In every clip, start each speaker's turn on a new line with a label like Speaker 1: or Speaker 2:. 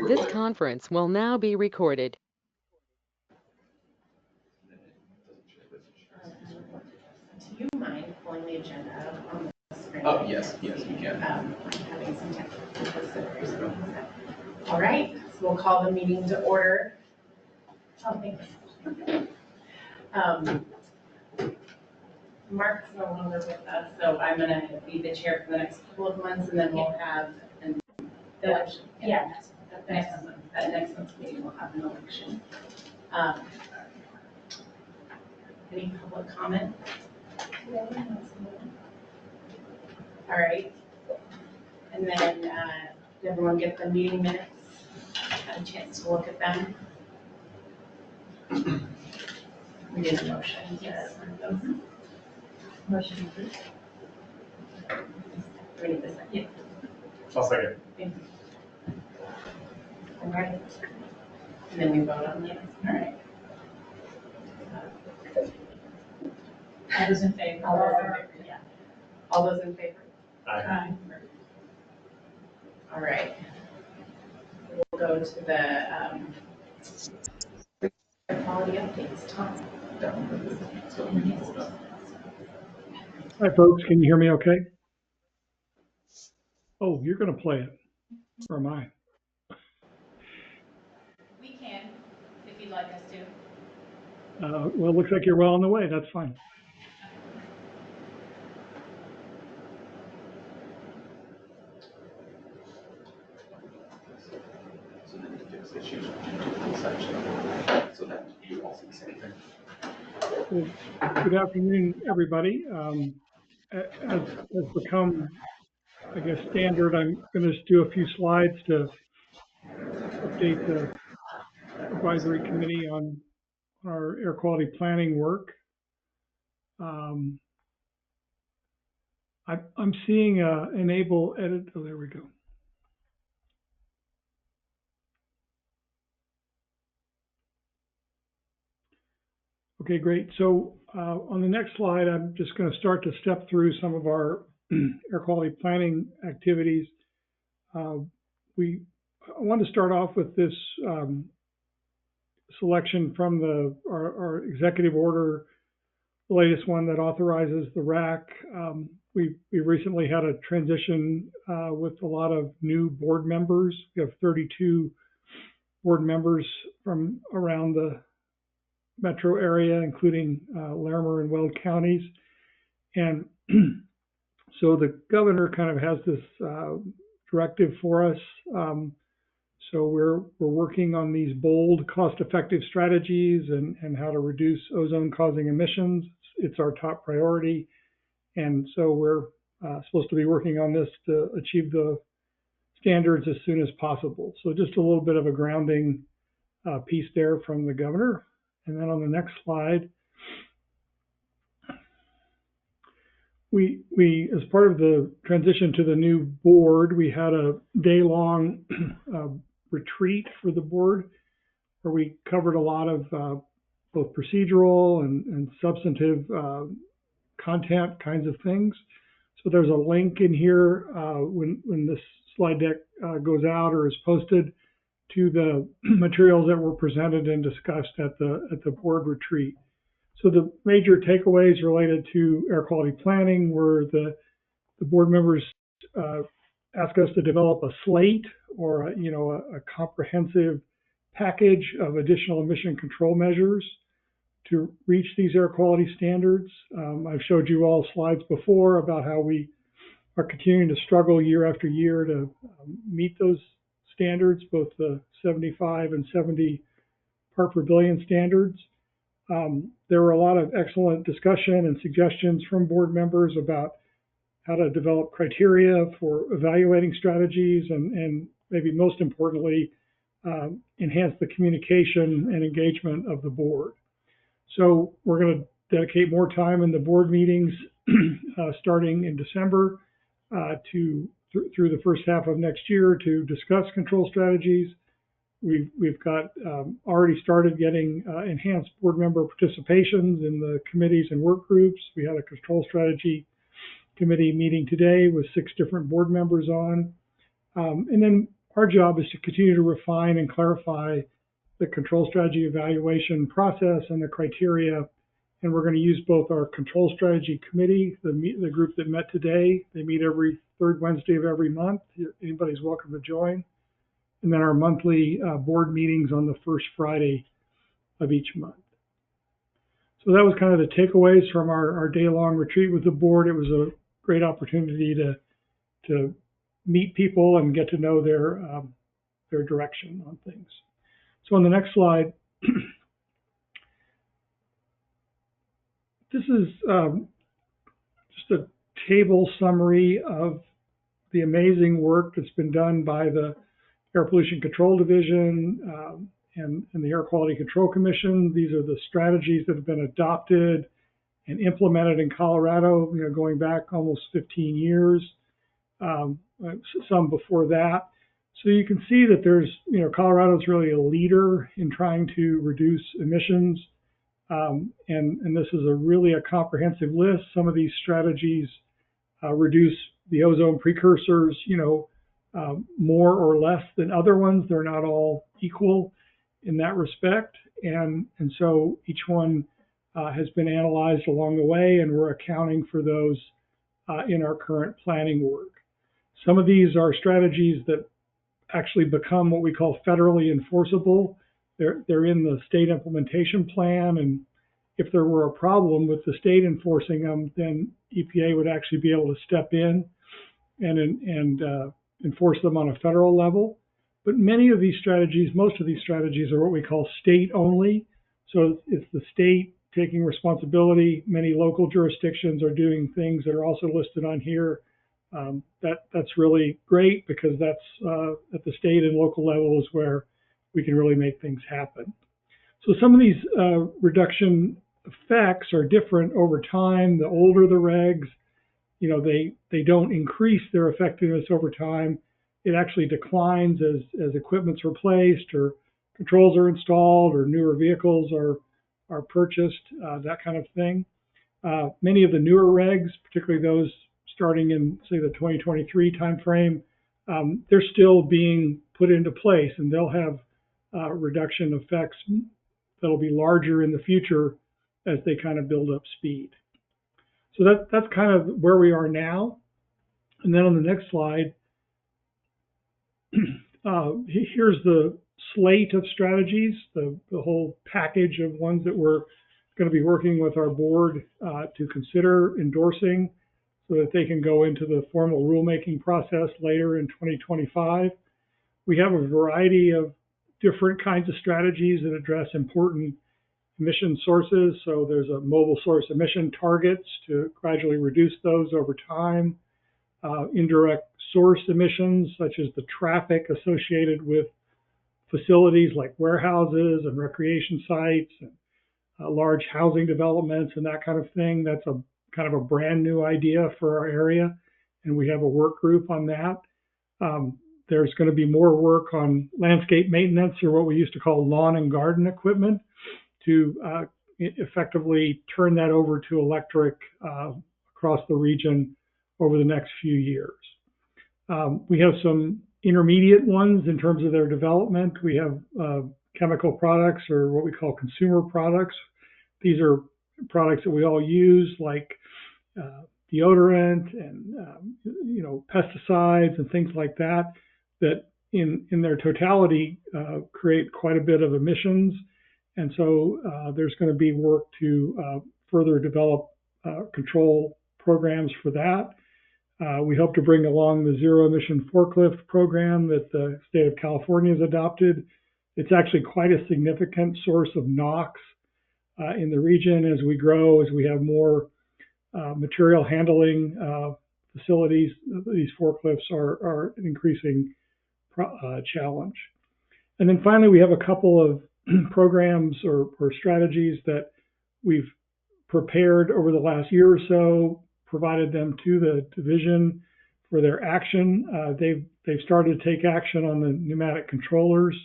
Speaker 1: This conference will now be recorded.
Speaker 2: Do you mind pulling the agenda up on the screen?
Speaker 3: Oh, yes, we can.
Speaker 2: Having some technical difficulties. All right, so we'll call the meeting to order. Oh, thank you. Mark's no longer with us, so I'm gonna be the chair for the next couple of months, and then we'll have an election. Next month's meeting, we'll have an election. Any public comment? All right. And then, did everyone get the meeting minutes? Had a chance to look at them? We did a motion. Yes. Motion approved. We need this. Yeah.
Speaker 3: I'll second.
Speaker 2: Thank you. All right. And then we vote on this. All right. All those in favor? All those in favor, yeah. All those in favor?
Speaker 3: Aye.
Speaker 2: All right. We'll go to the quality updates. Tom.
Speaker 4: Hi, folks. Can you hear me okay? Oh, you're going to play it. Or am I?
Speaker 2: We can, if you'd like us to.
Speaker 4: Well, it looks like you're well on the way. That's fine.
Speaker 3: So then you fix issues so that you all see the same thing.
Speaker 4: Well, good afternoon, everybody. As has become, I guess, standard, I'm going to just do a few slides to update the advisory committee on our air quality planning work. I'm seeing enable edit. Oh, there we go. Okay, great. So on the next slide, I'm just going to start to step through some of our air quality planning activities. I want to start off with this selection from our executive order, the latest one that authorizes the RAC. We recently had a transition with a lot of new board members. We have 32 board members from around the metro area, including Larimer and Weld counties. And so the governor kind of has this directive for us. So we're working on these bold, cost-effective strategies and how to reduce ozone-causing emissions. It's our top priority. And so we're supposed to be working on this to achieve the standards as soon as possible. So just a little bit of a grounding piece there from the governor. And then on the next slide, we as part of the transition to the new board, we had a day-long retreat for the board where we covered a lot of both procedural and substantive content kinds of things. So there's a link in here when this slide deck goes out or is posted to the materials that were presented and discussed at the board retreat. So the major takeaways related to air quality planning were the board members asked us to develop a slate or a comprehensive package of additional emission control measures to reach these air quality standards. I've showed you all slides before about how we are continuing to struggle year after year to meet those standards, both the 75 and 70 part per billion standards. There were a lot of excellent discussion and suggestions from board members about how to develop criteria for evaluating strategies and maybe most importantly, enhance the communication and engagement of the board. So we're going to dedicate more time in the board meetings starting in December through the first half of next year to discuss control strategies. We've got already started getting enhanced board member participations in the committees and work groups. We had a control strategy committee meeting today with 6 different board members on. And then our job is to continue to refine and clarify the control strategy evaluation process and the criteria. And we're going to use both our control strategy committee, the group that met today. They meet every third Wednesday of every month. Anybody's welcome to join. And then our monthly board meetings on the first Friday of each month. So that was kind of the takeaways from our day-long retreat with the board. It was a great opportunity to meet people and get to know their direction on things. So on the next slide, this is just a table summary of the amazing work that's been done by the Air Pollution Control Division and the Air Quality Control Commission. These are the strategies that have been adopted and implemented in Colorado, going back almost 15 years, some before that. So you can see that there's, Colorado is really a leader in trying to reduce emissions. And this is really a comprehensive list. Some of these strategies reduce the ozone precursors, more or less than other ones. They're not all equal in that respect. And so each one has been analyzed along the way, and we're accounting for those in our current planning work. Some of these are strategies that actually become what we call federally enforceable. They're in the state implementation plan, and if there were a problem with the state enforcing them, then EPA would actually be able to step in and enforce them on a federal level. But many of these strategies, most of these strategies are what we call state only. So it's the state taking responsibility. Many local jurisdictions are doing things that are also listed on here. That's really great because that's at the state and local level is where we can really make things happen. So some of these reduction effects are different over time. The older the regs, they don't increase their effectiveness over time. It actually declines as equipment's replaced or controls are installed or newer vehicles are purchased, that kind of thing. Many of the newer regs, particularly those starting in, say, the 2023 timeframe, they're still being put into place, and they'll have reduction effects that'll be larger in the future as they kind of build up speed. So that's kind of where we are now. And then on the next slide, here's the slate of strategies, the whole package of ones that we're going to be working with our board to consider endorsing so that they can go into the formal rulemaking process later in 2025. We have a variety of different kinds of strategies that address important emission sources. So there's a mobile source emission targets to gradually reduce those over time. Indirect source emissions, such as the traffic associated with facilities like warehouses and recreation sites and large housing developments and that kind of thing. That's a kind of a brand new idea for our area, and we have a work group on that. There's going to be more work on landscape maintenance, or what we used to call lawn and garden equipment, to effectively turn that over to electric across the region over the next few years. We have some intermediate ones in terms of their development. We have chemical products, or what we call consumer products. These are products that we all use, like deodorant and pesticides and things like that, that in their totality create quite a bit of emissions. And so there's going to be work to further develop control programs for that. We hope to bring along the zero emission forklift program that the state of California has adopted. It's actually quite a significant source of NOx in the region as we grow, as we have more material handling facilities. These forklifts are an increasing challenge. And then finally, we have a couple of programs or strategies that we've prepared over the last year or so, provided them to the division for their action. They've started to take action on the pneumatic controllers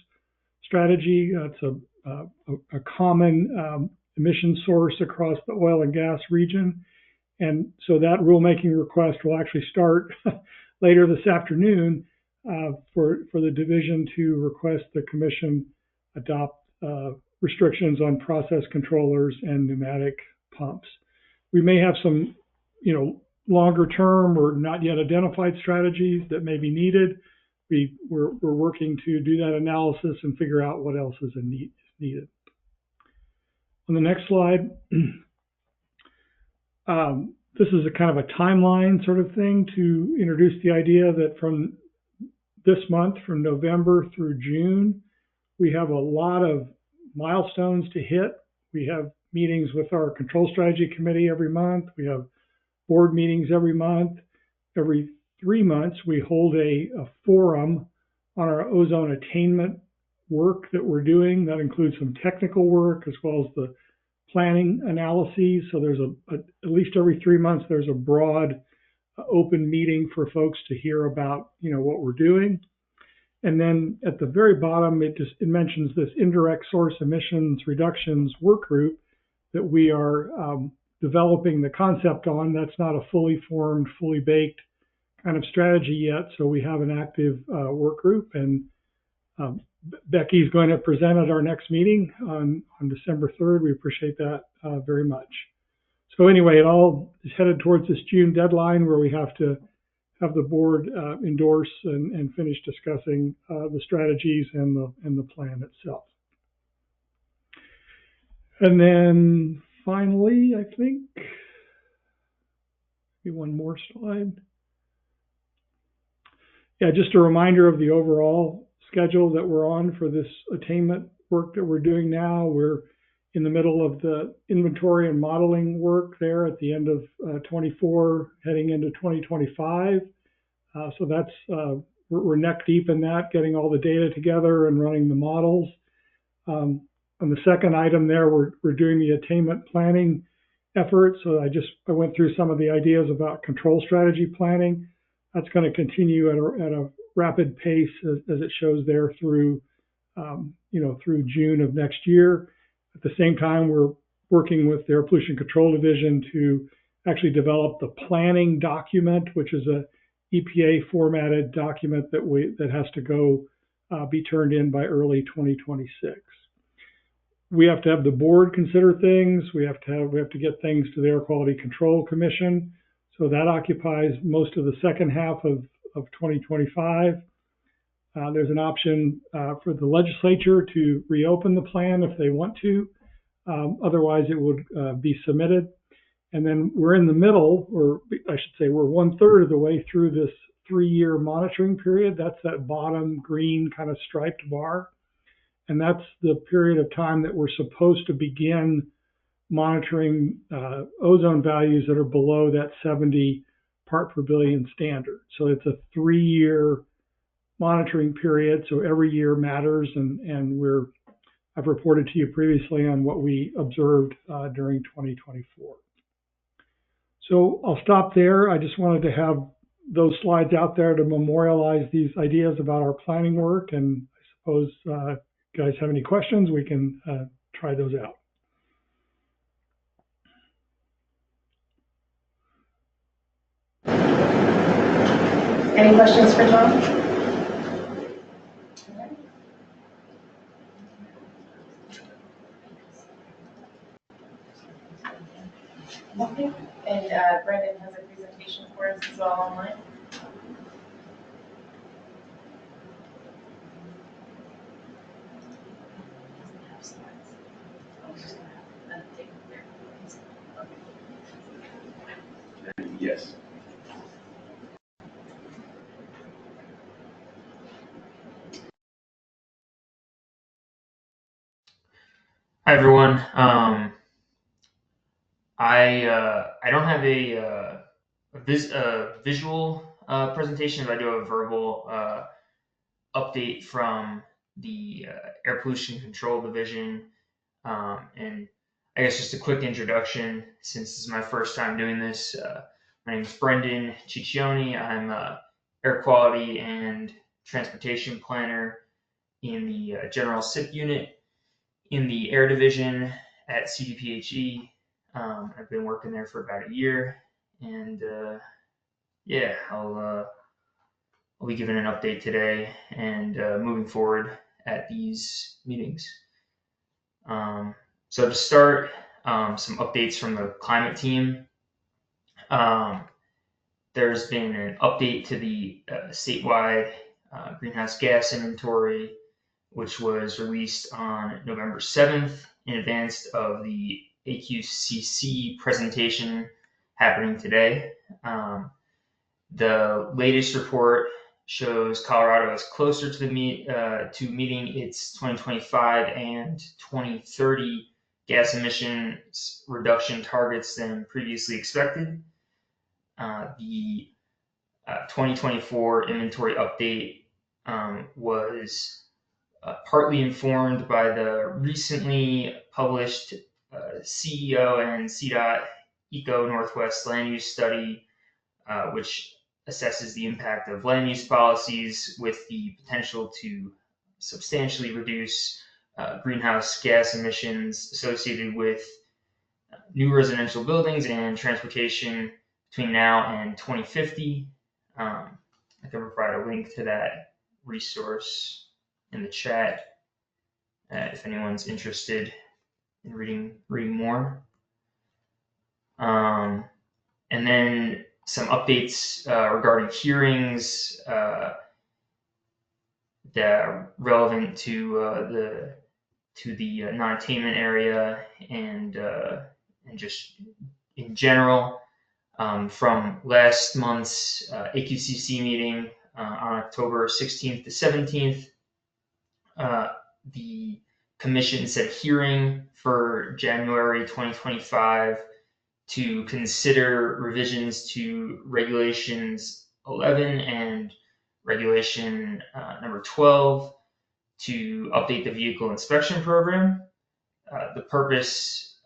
Speaker 4: strategy. It's a common emission source across the oil and gas region. And so that rulemaking request will actually start later this afternoon for the division to request the commission adopt restrictions on process controllers and pneumatic pumps. We may have some, longer term or not yet identified strategies that may be needed. We're working to do that analysis and figure out what else is needed. On the next slide, this is a kind of a timeline sort of thing to introduce the idea that from this month, from November through June, we have a lot of milestones to hit. We have meetings with our control strategy committee every month. We have board meetings every month. Every 3 months, we hold a forum on our ozone attainment work that we're doing. That includes some technical work as well as the planning analyses. So there's at least every 3 months, there's a broad open meeting for folks to hear about, what we're doing. And then at the very bottom, it mentions this indirect source emissions reductions work group that we are developing the concept on. That's not a fully formed, fully baked kind of strategy yet. So we have an active work group, and Becky's going to present at our next meeting on December 3rd. We appreciate that very much. So anyway, it all is headed towards this June deadline where we have to have the board endorse and finish discussing the strategies and the plan itself. And then finally, I think, maybe one more slide. Yeah, just a reminder of the overall schedule that we're on for this attainment work that we're doing now. We're in the middle of the inventory and modeling work there at the end of 24, heading into 2025. So that's, we're neck deep in that, getting all the data together and running the models. On the second item there, we're doing the attainment planning effort. So I went through some of the ideas about control strategy planning. That's going to continue at a rapid pace as it shows there through, through June of next year. At the same time, we're working with the Air Pollution Control Division to actually develop the planning document, which is a EPA formatted document that has to go be turned in by early 2026. We have to have the board consider things. We have to get things to the Air Quality Control Commission. So that occupies most of the second half of 2025. There's an option for the legislature to reopen the plan if they want to. Otherwise, it would be submitted. And then we're in the middle, or I should say we're 1/3 of the way through this 3-year monitoring period. That's that bottom green kind of striped bar. And that's the period of time that we're supposed to begin monitoring ozone values that are below that 70 part per billion standard. So it's a 3-year monitoring period. So every year matters, and I've reported to you previously on what we observed during 2024. So I'll stop there. I just wanted to have those slides out there to memorialize these ideas about our planning work. And I suppose if you guys have any questions, we can try those out.
Speaker 2: Any questions for Tom? Okay. And Brendan has a presentation for us as well online.
Speaker 3: Yes.
Speaker 5: Hi everyone. I don't have a visual presentation, but I do have a verbal update from the Air Pollution Control Division, and I guess just a quick introduction since this is my first time doing this. My name is Brendan Ciccioni. I'm a air quality and transportation planner in the General SIP unit in the Air Division at CDPHE. I've been working there for about a year, and yeah, I'll I'll be giving an update today and moving forward at these meetings. So to start, some updates from the climate team. There's been an update to the statewide greenhouse gas inventory, which was released on November 7th in advance of the AQCC presentation happening today. The latest report shows Colorado is closer to meeting its 2025 and 2030 gas emissions reduction targets than previously expected. The 2024 inventory update was partly informed by the recently published CEO and CDOT Eco Northwest land use study, which assesses the impact of land use policies with the potential to substantially reduce greenhouse gas emissions associated with new residential buildings and transportation between now and 2050. I can provide a link to that resource in the chat if anyone's interested in reading more. And then some updates regarding hearings that are relevant to the non-attainment area and just in general. From last month's AQCC meeting on October 16th to 17th, the commission set a hearing for January 2025 to consider revisions to regulations 11 and regulation number 12 to update the vehicle inspection program. The purpose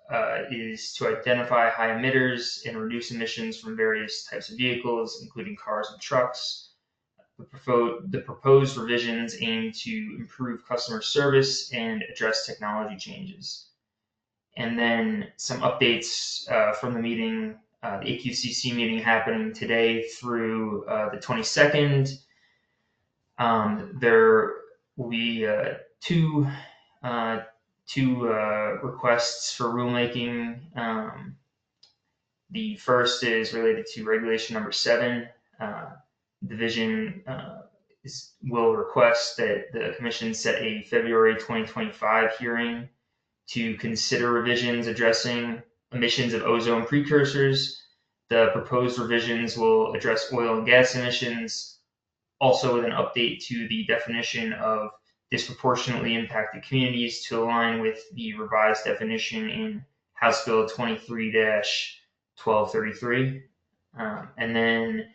Speaker 5: is to identify high emitters and reduce emissions from various types of vehicles, including cars and trucks. The proposed revisions aim to improve customer service and address technology changes. And then some updates from the meeting, the AQCC meeting happening today through the 22nd. There will be two requests for rulemaking. The first is related to regulation number 7. Division will request that the commission set a February 2025 hearing to consider revisions addressing emissions of ozone precursors. The proposed revisions will address oil and gas emissions, also with an update to the definition of disproportionately impacted communities to align with the revised definition in House Bill 23-1233. And then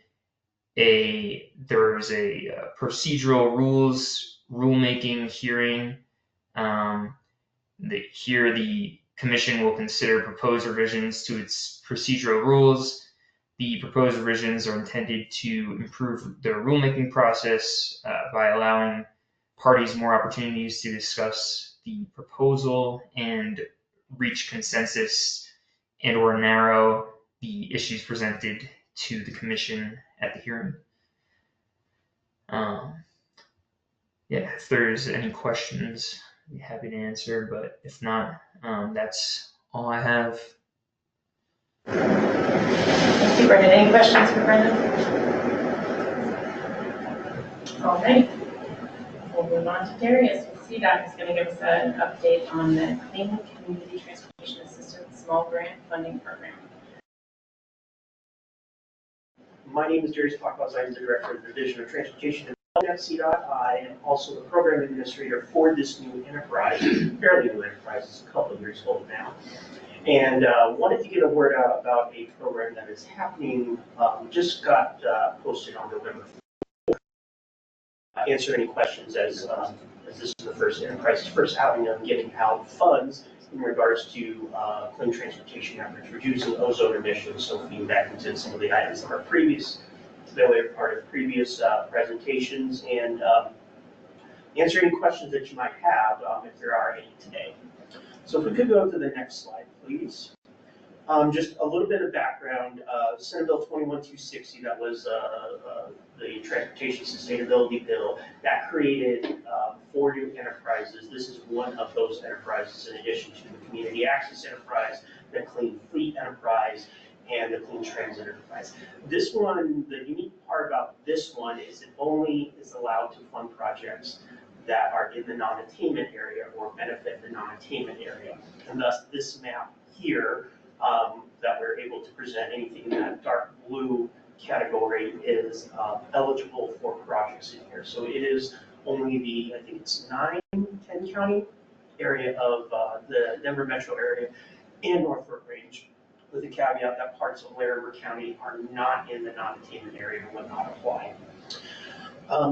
Speaker 5: there was a procedural rules rulemaking hearing. Here the commission will consider proposed revisions to its procedural rules. The proposed revisions are intended to improve the rulemaking process by allowing parties more opportunities to discuss the proposal and reach consensus and or narrow the issues presented to the commission at the hearing. If there's any questions, I'd be happy to answer, but if not, that's all I have.
Speaker 2: Thank you, Brendan. Any questions for Brendan? All right. We'll move on to Darius. CDOT is going to give us an update on the Clean Community Transportation Assistance Small Grant Funding Program.
Speaker 6: My name is Darius Pakos. I'm the Director of the Division of Transportation Development at CDOT. I am also the Program Administrator for this new enterprise, fairly new enterprise. It's a couple of years old now. And wanted to get a word out about a program that is happening. Just got posted on November 4th. Answer any questions as this is the first enterprise's first outing of getting out funds in regards to clean transportation efforts, reducing ozone emissions. So feeding back into some of the items that are part of previous presentations, and answer any questions that you might have if there are any today. So if we could go to the next slide, please. Just a little bit of background, Senate Bill 21260, that was the Transportation Sustainability Bill, that created 4 new enterprises. This is one of those enterprises in addition to the Community Access Enterprise, the Clean Fleet Enterprise, and the Clean Transit Enterprise. This one, the unique part about this one is it only is allowed to fund projects that are in the non-attainment area or benefit the non-attainment area. And thus this map here that we're able to present, anything in that dark blue category is eligible for projects in here. So it is only the, I think it's 10 county area of the Denver metro area and North Fork Range, with the caveat that parts of Larimer County are not in the non-attainment area and would not apply.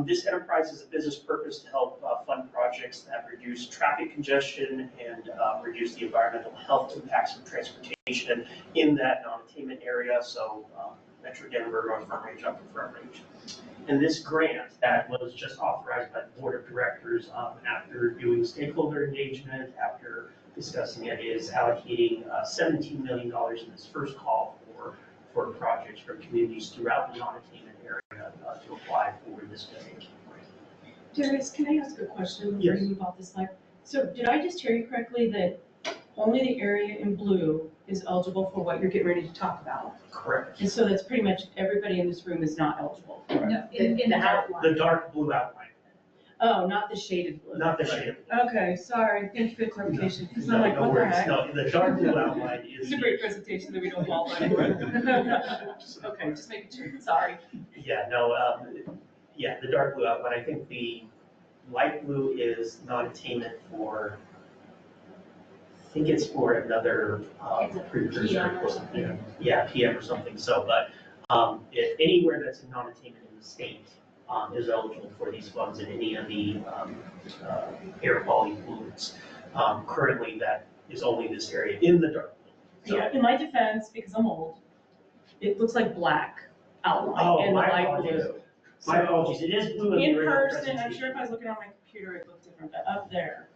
Speaker 6: This enterprise is a business purpose to help fund projects that reduce traffic congestion and reduce the environmental health impacts of transportation in that non-attainment area, so Metro Denver, North Front Range, Upper Front Range. And this grant that was just authorized by the board of directors after doing stakeholder engagement, after discussing it, is allocating $17 million in this first call for projects from communities throughout the non-attainment area to apply for this grant.
Speaker 7: Darius, can I ask a question
Speaker 6: Yes.
Speaker 7: before you move off this slide? So did I just hear you correctly that only the area in blue is eligible for what you're getting ready to talk about?
Speaker 6: Correct.
Speaker 7: And so that's pretty much everybody in this room is not eligible?
Speaker 2: No, in the outline.
Speaker 6: The dark blue outline,
Speaker 7: Oh, not the shaded blue?
Speaker 6: not the shade.
Speaker 7: Okay, sorry, thank you for the clarification, because
Speaker 6: No,
Speaker 7: I'm like,
Speaker 6: no
Speaker 7: what the
Speaker 6: worries.
Speaker 7: heck?
Speaker 6: No, the dark blue outline is.
Speaker 7: It's a great presentation that we don't fall on. Okay, just making sure, sorry.
Speaker 6: Yeah, no, yeah, the dark blue outline, I think the light blue is non-attainment for, I think it's for another
Speaker 2: It's a
Speaker 6: precursor
Speaker 2: PM or
Speaker 6: or
Speaker 2: something.
Speaker 6: something. Yeah, PM or something, so, but if anywhere that's in non-attainment in the state is eligible for these funds in any of the air quality pollutants. Currently, that is only this area in the dark blue. So-
Speaker 7: Yeah, in my defense, because I'm old, it looks like black outline
Speaker 6: Oh,
Speaker 7: and
Speaker 6: my
Speaker 7: light
Speaker 6: apologies.
Speaker 7: blue.
Speaker 6: My apologies, it is blue in the
Speaker 7: In
Speaker 6: original
Speaker 7: person, I'm
Speaker 6: presentation.
Speaker 7: sure if I was looking on my computer, it looked different, but up there.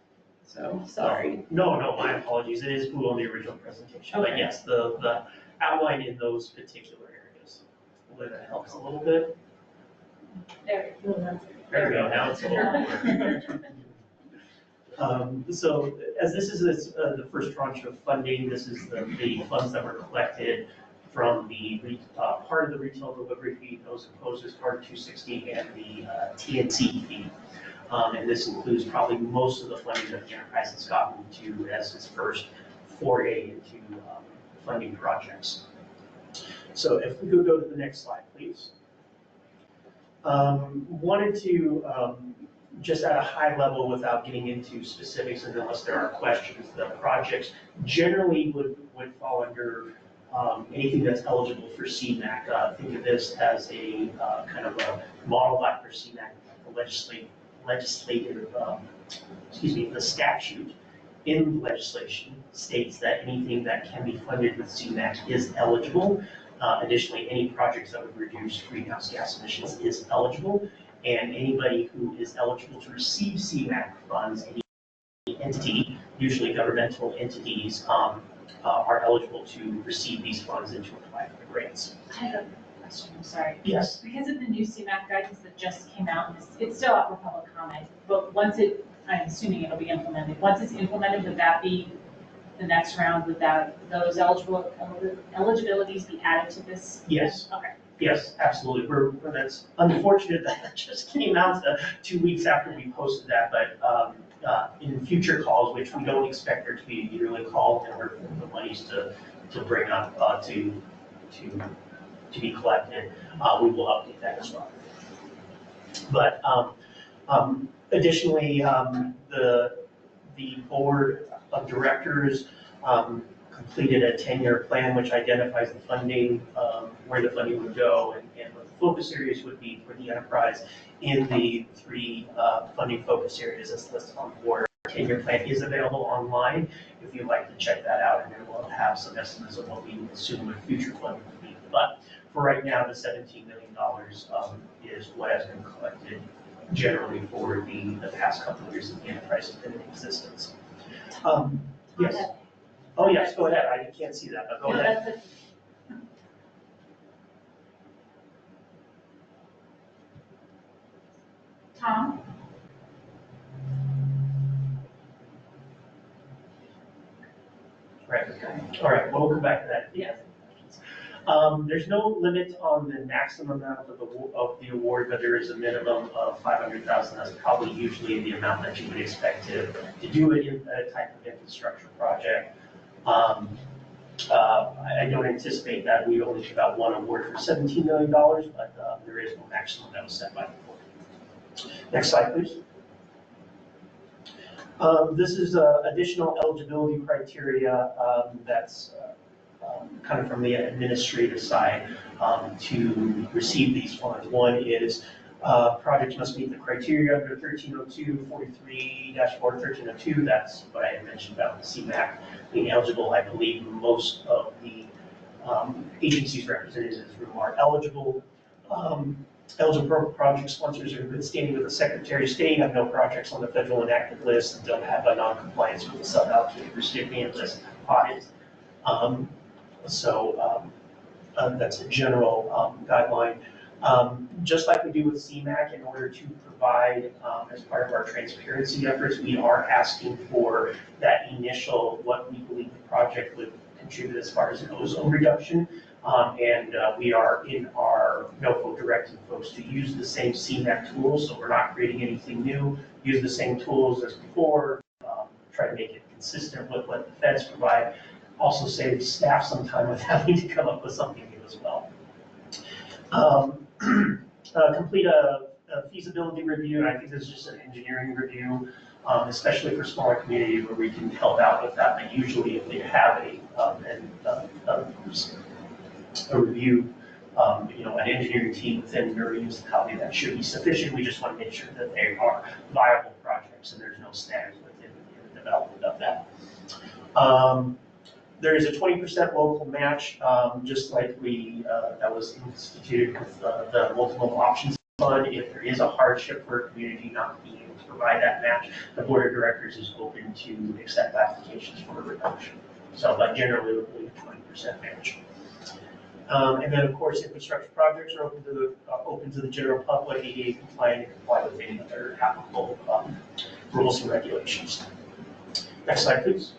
Speaker 7: So, sorry.
Speaker 6: No, my apologies, it is blue on the original presentation, but
Speaker 7: Okay.
Speaker 6: yes, the outline in those particular areas. Hopefully that helps a little bit.
Speaker 2: There we go.
Speaker 6: There we go, now it's a little more. So as this is the first tranche of funding, this is the funds that were collected from the part of the retail delivery fee, those imposed as Part 260, and the TNC fee. And this includes probably most of the funding that the enterprise has gotten to as its first foray into funding projects. So if we could go to the next slide, please. Wanted to just at a high level, without getting into specifics and unless there are questions, the projects generally would fall under anything that's eligible for CMAQ. Think of this as a kind of a model like for CMAQ, the statute in legislation states that anything that can be funded with CMAQ is eligible. Additionally, any projects that would reduce greenhouse gas emissions is eligible, and anybody who is eligible to receive CMAQ funds, any entity, usually governmental entities, are eligible to receive these funds and to apply for the grants.
Speaker 8: I have a question, I'm sorry.
Speaker 6: Yes.
Speaker 8: Because of the new CMAQ guidance that just came out, it's still up for public comment, but once I'm assuming it'll be implemented, once it's implemented, would that be the next round, would those eligibilities be added to this?
Speaker 6: Yes.
Speaker 8: Okay.
Speaker 6: Yes, absolutely. That's unfortunate that just came out 2 weeks after we posted that, but in future calls, which we don't expect there to be a yearly call, and we're the monies to bring up to be collected, we will update that as well. But additionally, the board of directors completed a 10-year plan which identifies the funding, where the funding would go, and what the focus areas would be for the enterprise in the 3 funding focus areas as listed on the board. Our 10-year plan is available online if you'd like to check that out, and then we'll have some estimates of what we assume with future funding would be. But for right now, the $17 million is what has been collected generally for the past couple of years that the enterprise has been in existence. Yes. Oh, yes, go ahead. I can't see that, but go
Speaker 8: No,
Speaker 6: ahead.
Speaker 8: that's it. Tom?
Speaker 6: Right, okay. All right, well, we'll come back to that. Yeah. There's no limit on the maximum amount of the award, but there is a minimum of 500,000. That's probably usually the amount that you would expect to do it in a type of infrastructure project. I don't anticipate that we only give out one award for $17 million, but there is no maximum that was set by the board. Next slide, please. This is additional eligibility criteria that's kind of from the administrative side to receive these funds. One is projects must meet the criteria under 1302, 43-4, 1302. That's what I had mentioned about the CMAC being eligible. I believe most of the agencies represented in this room are eligible. Eligible project sponsors are in good standing with the Secretary of State, have no projects on the federal enacted list, and don't have a non-compliance with the sub-allocated recipient list audit. That's a general guideline. Just like we do with CMAC, in order to provide, as part of our transparency efforts, we are asking for that initial, what we believe the project would contribute as far as an ozone reduction. We are in our NOFO directing folks to use the same CMAC tools, so we're not creating anything new, use the same tools as before, try to make it consistent with what the feds provide. Also save staff some time with having to come up with something new as well. Complete a feasibility review, and I think this is just an engineering review, especially for smaller communities where we can help out with that. But usually if they have a review, an engineering team within their municipality, that should be sufficient. We just want to make sure that they are viable projects and there's no snags within the development of that. There is a 20% local match, just like that was instituted with the multiple options fund. If there is a hardship for a community not being able to provide that match, the board of directors is open to accept applications for a reduction. So, but generally, we believe 20% match. And then, of course, infrastructure projects are open to the general public, ADA compliant, and comply with any other applicable rules and regulations. Next slide, please.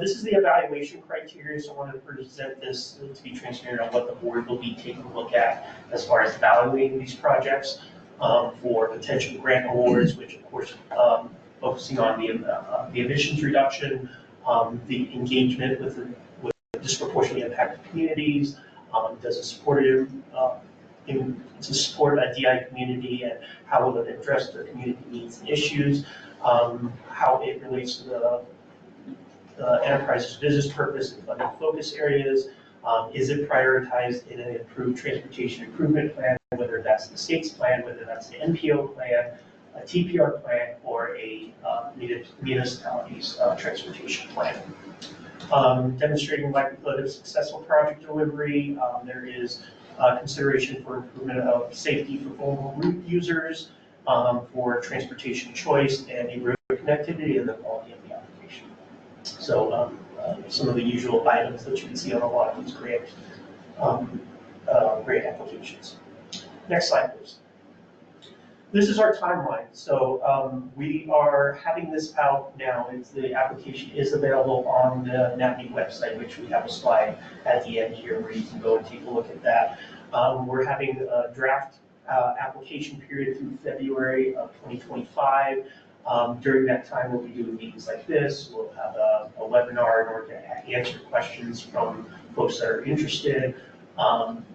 Speaker 6: This is the evaluation criteria, so I want to present this to be transparent on what the board will be taking a look at as far as evaluating these projects for potential grant awards, which of course focusing on the emissions reduction, the engagement with disproportionately impacted communities, does it support to support a DI community, and how will it address the community needs and issues, how it relates to the enterprise's business purpose and funding focus areas. Is it prioritized in an improved transportation improvement plan, whether that's the state's plan, whether that's the NPO plan, a TPR plan, or a municipality's transportation plan. Demonstrating likelihood of successful project delivery. There is consideration for improvement of safety for vulnerable route users, for transportation choice and neighborhood connectivity, and the quality of the application. So some of the usual items that you can see on a lot of these grant applications. Next slide, please. This is our timeline. So we are having this out now. The application is available on the NAPNI website, which we have a slide at the end here where you can go and take a look at that. We're having a draft application period through February of 2025. During that time, we'll be doing meetings like this. We'll have a webinar in order to answer questions from folks that are interested.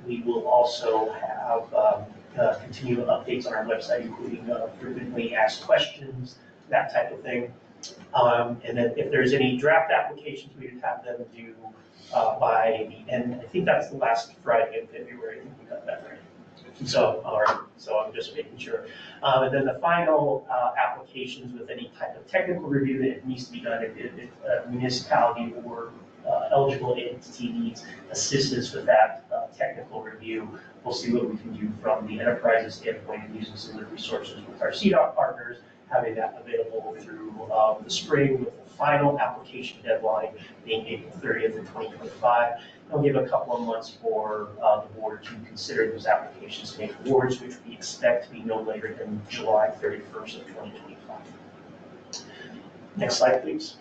Speaker 6: We will also have continual updates on our website, including frequently asked questions, that type of thing. And then if there's any draft applications, we would have them due by the end. I think that's the last Friday in February. I think we got that right. So I'm just making sure. And then the final applications with any type of technical review that needs to be done if a municipality or eligible entity needs assistance with that technical review. We'll see what we can do from the enterprise's standpoint and using some of the resources with our CDOT partners, having that available through the spring, with the final application deadline being April 30th of 2025. It'll give a couple of months for the board to consider those applications, make awards, which we expect to be no later than July 31st of 2025. Next slide, please.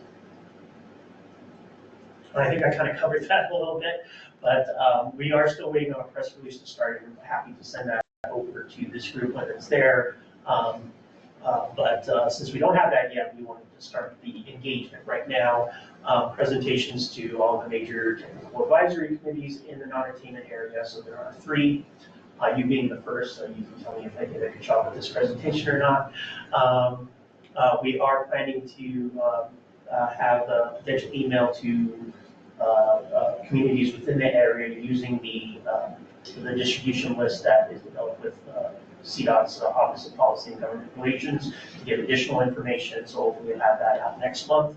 Speaker 6: I think I kind of covered that a little bit, but we are still waiting on a press release to start, and I'm happy to send that over to this group when it's there. But since we don't have that yet, we wanted to start the engagement right now. Presentations to all the major technical advisory committees in the non-attainment area. So there are 3, you being the first, so you can tell me if I did a good job with this presentation or not. We are planning to have a potential email to communities within the area using the distribution list that is developed with CDOT's Office of Policy and Government Relations to get additional information. So hopefully we'll have that out next month.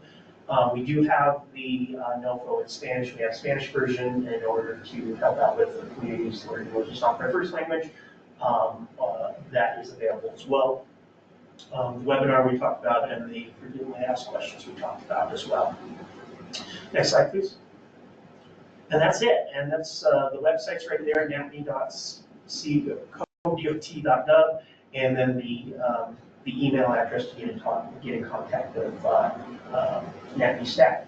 Speaker 6: We do have the NOFO in Spanish. We have Spanish version in order to help out with the communities where English is not their first language. That is available as well. The webinar we talked about and the frequently asked questions we talked about as well. Next slide, please. And that's it. And that's the website's right there, napney.codot.gov, and then the email address to get in contact with NAPNY staff.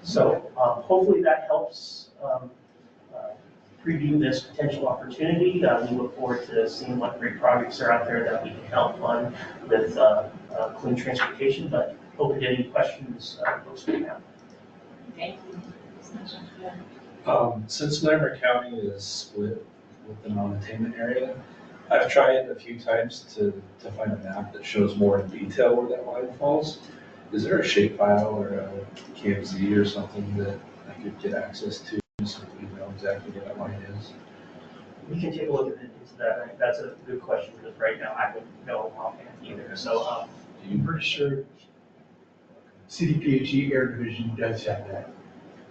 Speaker 6: So hopefully that helps preview this potential opportunity. We look forward to seeing what great projects are out there that we can help fund with clean transportation. But hope to get any questions folks may have.
Speaker 8: Thank you.
Speaker 3: Since Larimer County is split with the non-attainment area, I've tried a few times to find a map that shows more in detail where that line falls. Is there a shapefile or a KMZ or something that I could get access to so we know exactly where that line is?
Speaker 6: We can take a look into that. That's a good question because right now I wouldn't know offhand either. So
Speaker 9: I'm pretty sure CDPHE Air Division does have that.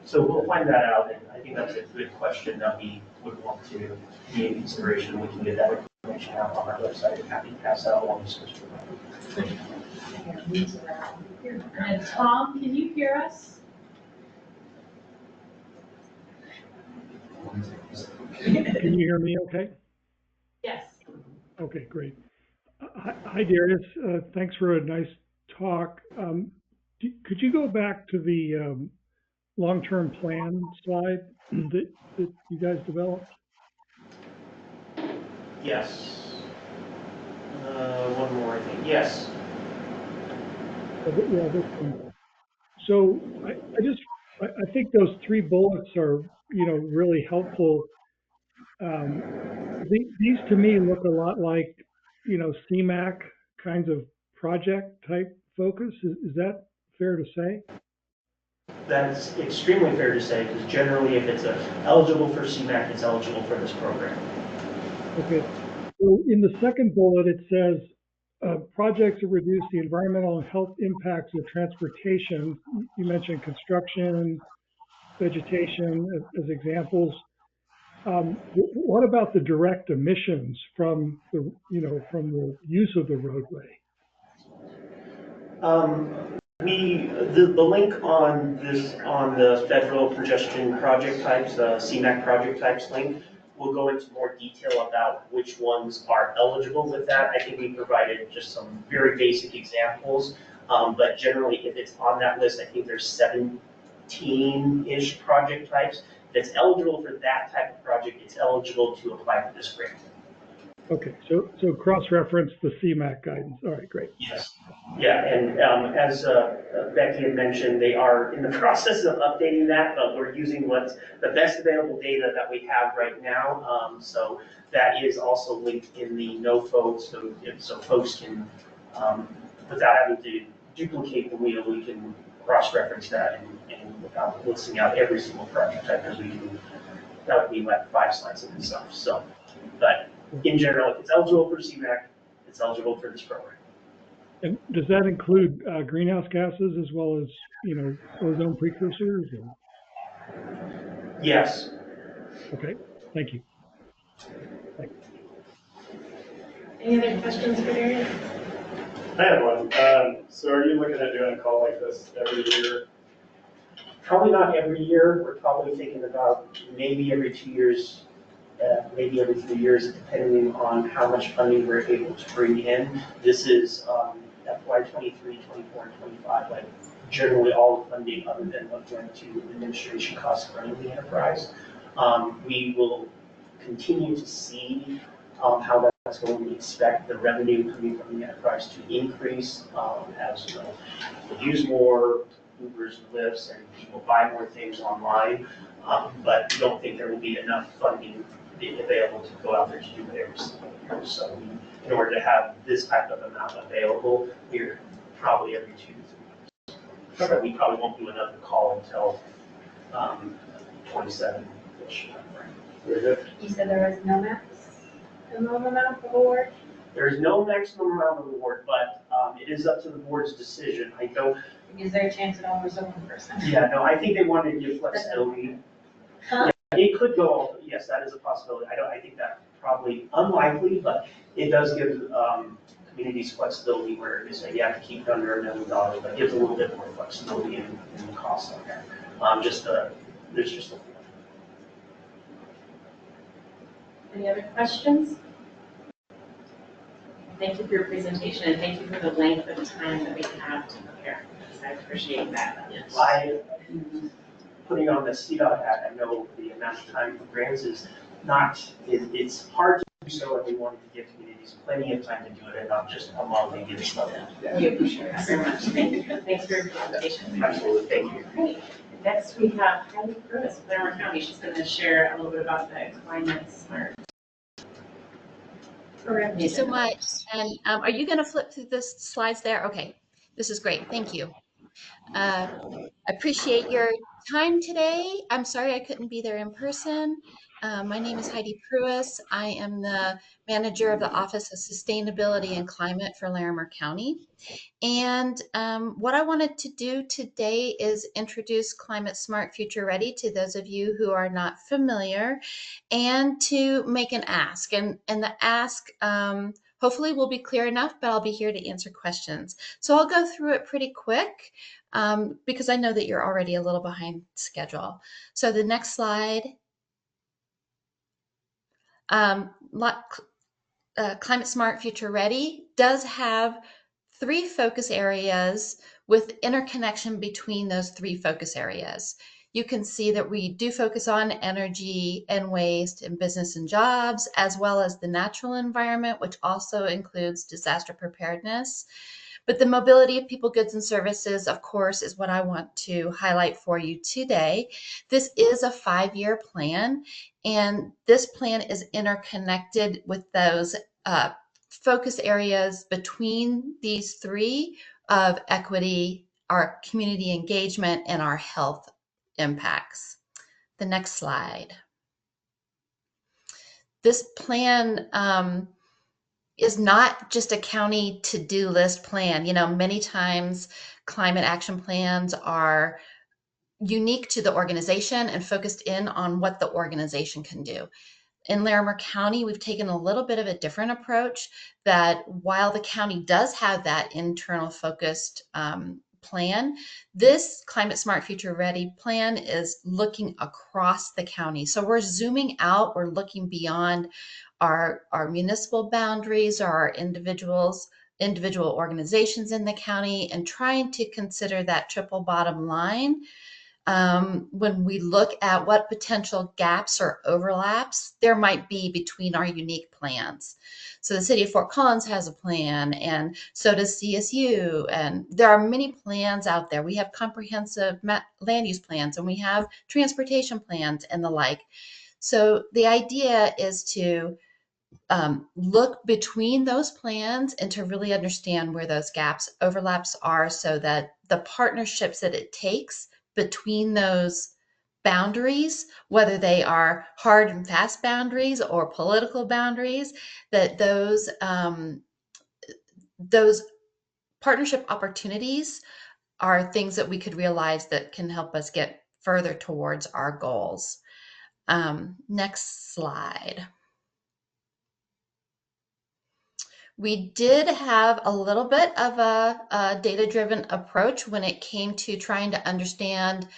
Speaker 6: So we'll find that out, and I think that's a good question that we would want to be in consideration. We can get that information out on our website and happy to pass that along to schools.
Speaker 3: Thank you.
Speaker 8: And Tom, can you hear us?
Speaker 4: Can you hear me okay?
Speaker 8: Yes.
Speaker 4: Okay, great. Hi, Darius. Thanks for a nice talk. Could you go back to the long-term plan slide that you guys developed?
Speaker 6: Yes. One more, I think. Yes.
Speaker 4: Yeah, this one. So I think those 3 bullets are, really helpful. These to me look a lot like, CMAQ kinds of project type focus. Is that fair to say?
Speaker 6: That's extremely fair to say because generally if it's eligible for CMAQ, it's eligible for this program.
Speaker 4: Okay. So in the second bullet, it says projects that reduce the environmental and health impacts of transportation. You mentioned construction, vegetation as examples. What about the direct emissions from the use of the roadway?
Speaker 6: The link on the federal congestion project types, the CMAQ project types link, will go into more detail about which ones are eligible with that. I think we provided just some very basic examples, but generally if it's on that list, I think there's 17-ish project types. If it's eligible for that type of project, it's eligible to apply for this grant.
Speaker 4: Okay, so cross-reference the CMAQ guidance. All right, great.
Speaker 6: Yes. Yeah, and as Becky had mentioned, they are in the process of updating that, but we're using what's the best available data that we have right now. So that is also linked in the NOFO, so folks can, without having to duplicate the wheel, we can cross-reference that and without listing out every single project type, because we do, that would be like 5 slides of itself. So, but in general, if it's eligible for CMAQ, it's eligible for this program.
Speaker 4: And does that include greenhouse gases as well as, ozone precursors? Or?
Speaker 6: Yes.
Speaker 4: Okay, thank you. Thanks.
Speaker 2: Any other questions for Darius?
Speaker 10: I have one. So are you looking at doing a call like this every year?
Speaker 6: Probably not every year. We're probably thinking about maybe every 2 years, maybe every 3 years, depending on how much funding we're able to bring in. This is FY '23, '24, and '25. Like generally all the funding other than what's going to administration costs running the enterprise. We will continue to see how that's going. We expect the revenue coming from the enterprise to increase as we use more Ubers and Lyfts and people buy more things online. But we don't think there will be enough funding available to go out there to do it every single year. So in order to have this type of amount available, we're probably every 2 to 3 years. So we probably won't do another call until 27-ish.
Speaker 10: Very good.
Speaker 11: You said there was no minimum amount of award?
Speaker 6: There is no maximum amount of award, but it is up to the board's decision. I don't,
Speaker 11: Is there a chance it only was one person?
Speaker 6: yeah, no, I think they wanted to give flexibility.
Speaker 11: Huh?
Speaker 6: Yeah, it could go all, yes, that is a possibility. I think that's probably unlikely, but it does give communities flexibility where they say you have to keep it under $1 million, but it gives a little bit more flexibility in the cost on there. There's just a
Speaker 2: Any other questions? Thank you for your presentation and thank you for the length of time that we have to prepare. I appreciate that.
Speaker 6: I, putting on the CDOT hat, I know the amount of time for grants is not, it's hard to do so, and we wanted to give communities plenty of time to do it and not just a month and get stuff done.
Speaker 2: We appreciate that very much. Thank you. Thanks for your presentation.
Speaker 6: Absolutely, thank you.
Speaker 2: Great. Next we have Heidi Pruitt, Claremont County. She's going to share a little bit about the climate smart.
Speaker 12: Thank you so much. And are you going to flip through the slides there? Okay, this is great. Thank you. I appreciate your time today. I'm sorry I couldn't be there in person. My name is Heidi Pruitt. I am the manager of the Office of Sustainability and Climate for Larimer County. And what I wanted to do today is introduce Climate Smart Future Ready to those of you who are not familiar, and to make an ask. And the ask hopefully will be clear enough, but I'll be here to answer questions. So I'll go through it pretty quick because I know that you're already a little behind schedule. So the next slide. Climate Smart Future Ready does have 3 focus areas with interconnection between those 3 focus areas. You can see that we do focus on energy and waste and business and jobs, as well as the natural environment, which also includes disaster preparedness. But the mobility of people, goods, and services, of course, is what I want to highlight for you today. This is a 5-year plan, and this plan is interconnected with those focus areas between these 3 of equity, our community engagement, and our health impacts. The next slide. This plan is not just a county to-do list plan. You know, many times climate action plans are unique to the organization and focused in on what the organization can do. In Larimer County, we've taken a little bit of a different approach, that while the county does have that internal focused plan, this Climate Smart Future Ready plan is looking across the county. So we're zooming out, we're looking beyond our municipal boundaries or our individual organizations in the county, and trying to consider that triple bottom line when we look at what potential gaps or overlaps there might be between our unique plans. So the city of Fort Collins has a plan, and so does CSU, and there are many plans out there. We have comprehensive land use plans, and we have transportation plans and the like. So the idea is to look between those plans and to really understand where those gaps, overlaps are, so that the partnerships that it takes between those boundaries, whether they are hard and fast boundaries or political boundaries, that those partnership opportunities are things that we could realize that can help us get further towards our goals. Next slide. We did have a little bit of a data-driven approach when it came to trying to understand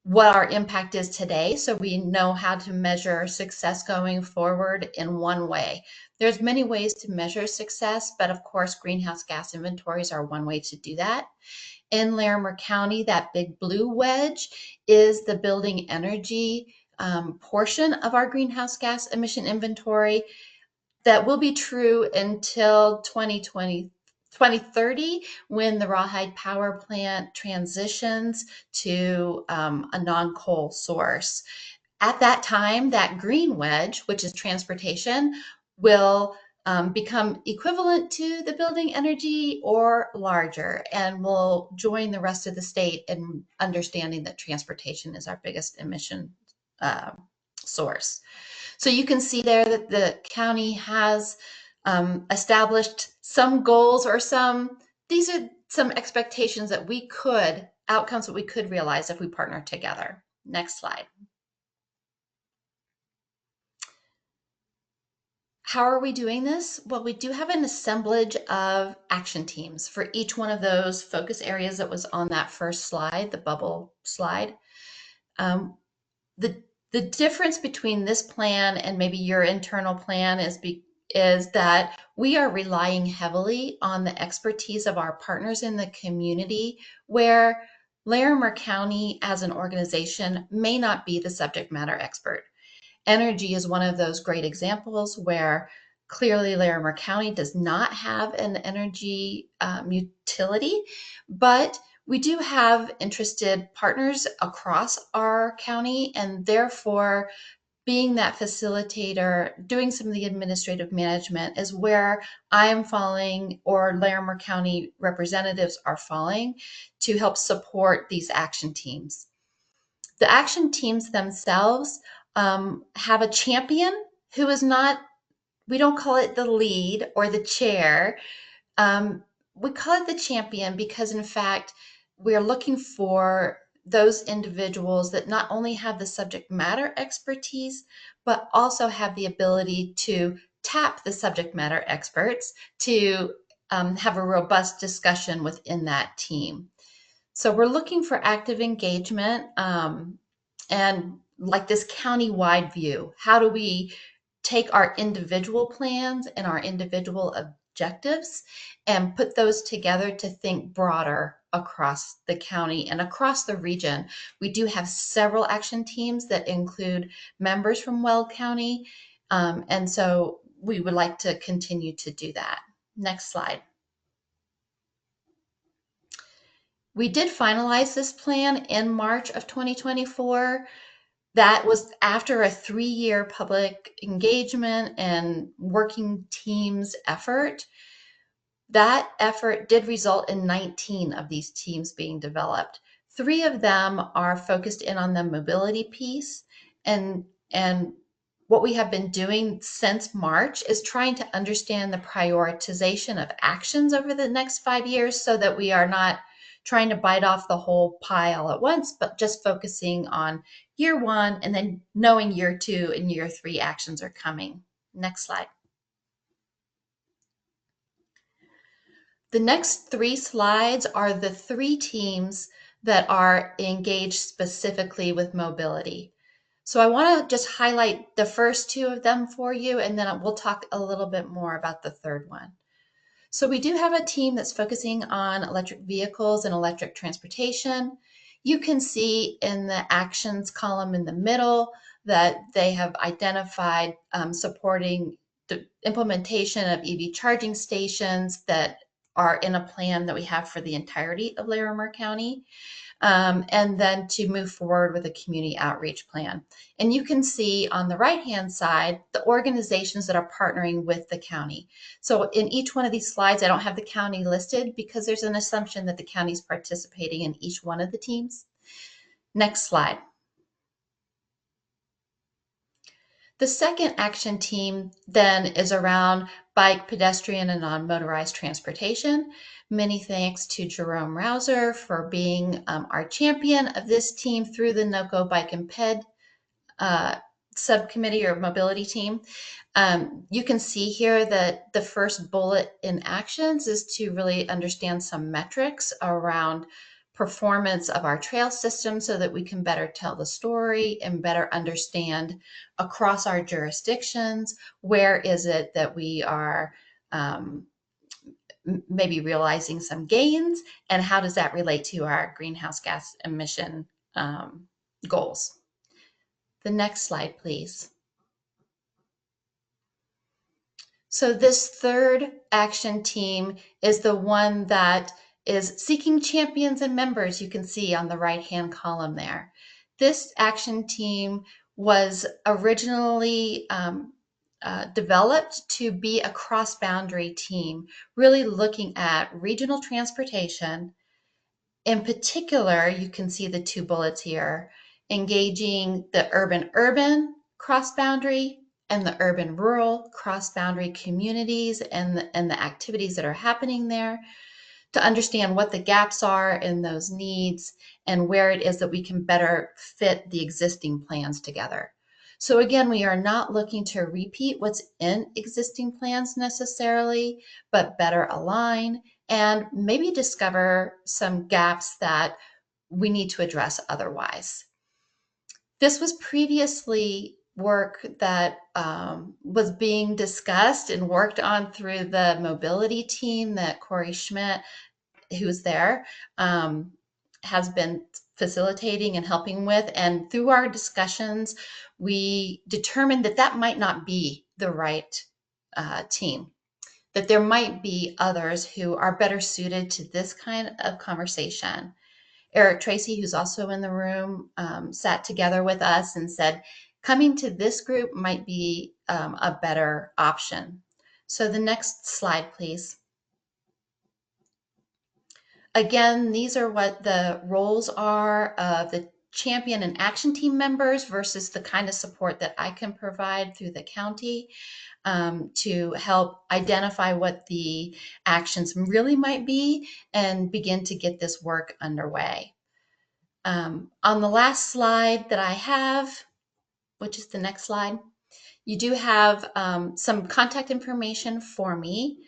Speaker 12: what our impact is today, so we know how to measure success going forward in one way. There's many ways to measure success, but of course, greenhouse gas inventories are one way to do that. In Larimer County, that big blue wedge is the building energy portion of our greenhouse gas emission inventory. That will be true until 2030, when the Rawhide Power Plant transitions to a non-coal source. At that time, that green wedge, which is transportation, will become equivalent to the building energy or larger, and will join the rest of the state in understanding that transportation is our biggest emission source. So you can see there that the county has established some goals, or these are some expectations that outcomes that we could realize if we partner together. Next slide. How are we doing this? Well, we do have an assemblage of action teams for each one of those focus areas that was on that first slide, the bubble slide. The difference between this plan and maybe your internal plan is that we are relying heavily on the expertise of our partners in the community, where Larimer County as an organization may not be the subject matter expert. Energy is one of those great examples where clearly Larimer County does not have an energy utility, but we do have interested partners across our county, and therefore being that facilitator, doing some of the administrative management is where I am falling, or Larimer County representatives are falling, to help support these action teams. The action teams themselves have a champion who is not, we don't call it the lead or the chair. We call it the champion because, in fact, we're looking for those individuals that not only have the subject matter expertise, but also have the ability to tap the subject matter experts to have a robust discussion within that team. So we're looking for active engagement and like this county-wide view. How do we take our individual plans and our individual objectives and put those together to think broader across the county and across the region? We do have several action teams that include members from Weld County, and so we would like to continue to do that. Next slide. We did finalize this plan in March of 2024. That was after a 3-year public engagement and working teams effort. That effort did result in 19 of these teams being developed. 3 of them are focused in on the mobility piece, and what we have been doing since March is trying to understand the prioritization of actions over the next 5 years, so that we are not trying to bite off the whole pile at once, but just focusing on year 1 and then knowing year 2 and year 3 actions are coming. Next slide. The next 3 slides are the 3 teams that are engaged specifically with mobility. So I want to just highlight the first 2 of them for you, and then we'll talk a little bit more about the third one. So we do have a team that's focusing on electric vehicles and electric transportation. You can see in the actions column in the middle that they have identified supporting the implementation of EV charging stations that are in a plan that we have for the entirety of Larimer County, and then to move forward with a community outreach plan. And you can see on the right-hand side the organizations that are partnering with the county. So in each one of these slides, I don't have the county listed because there's an assumption that the county is participating in each one of the teams. Next slide. The second action team then is around bike, pedestrian, and non-motorized transportation. Many thanks to Jerome Rouser for being our champion of this team through the NOCO Bike and Ped subcommittee or mobility team. You can see here that the first bullet in actions is to really understand some metrics around performance of our trail system so that we can better tell the story and better understand across our jurisdictions, where is it that we are maybe realizing some gains, and how does that relate to our greenhouse gas emission goals. The next slide, please. So this third action team is the one that is seeking champions and members. You can see on the right-hand column there. This action team was originally developed to be a cross-boundary team, really looking at regional transportation. In particular, you can see the two bullets here, engaging the urban-urban cross-boundary and the urban-rural cross-boundary communities and the activities that are happening there, to understand what the gaps are in those needs and where it is that we can better fit the existing plans together. So again, we are not looking to repeat what's in existing plans necessarily, but better align and maybe discover some gaps that we need to address otherwise. This was previously work that was being discussed and worked on through the mobility team that Corey Schmidt, who's there, has been facilitating and helping with. And through our discussions, we determined that that might not be the right team, that there might be others who are better suited to this kind of conversation. Eric Tracy, who's also in the room, sat together with us and said, coming to this group might be a better option. So the next slide, please. Again, these are what the roles are of the champion and action team members versus the kind of support that I can provide through the county to help identify what the actions really might be and begin to get this work underway. On the last slide that I have, which is the next slide, you do have some contact information for me.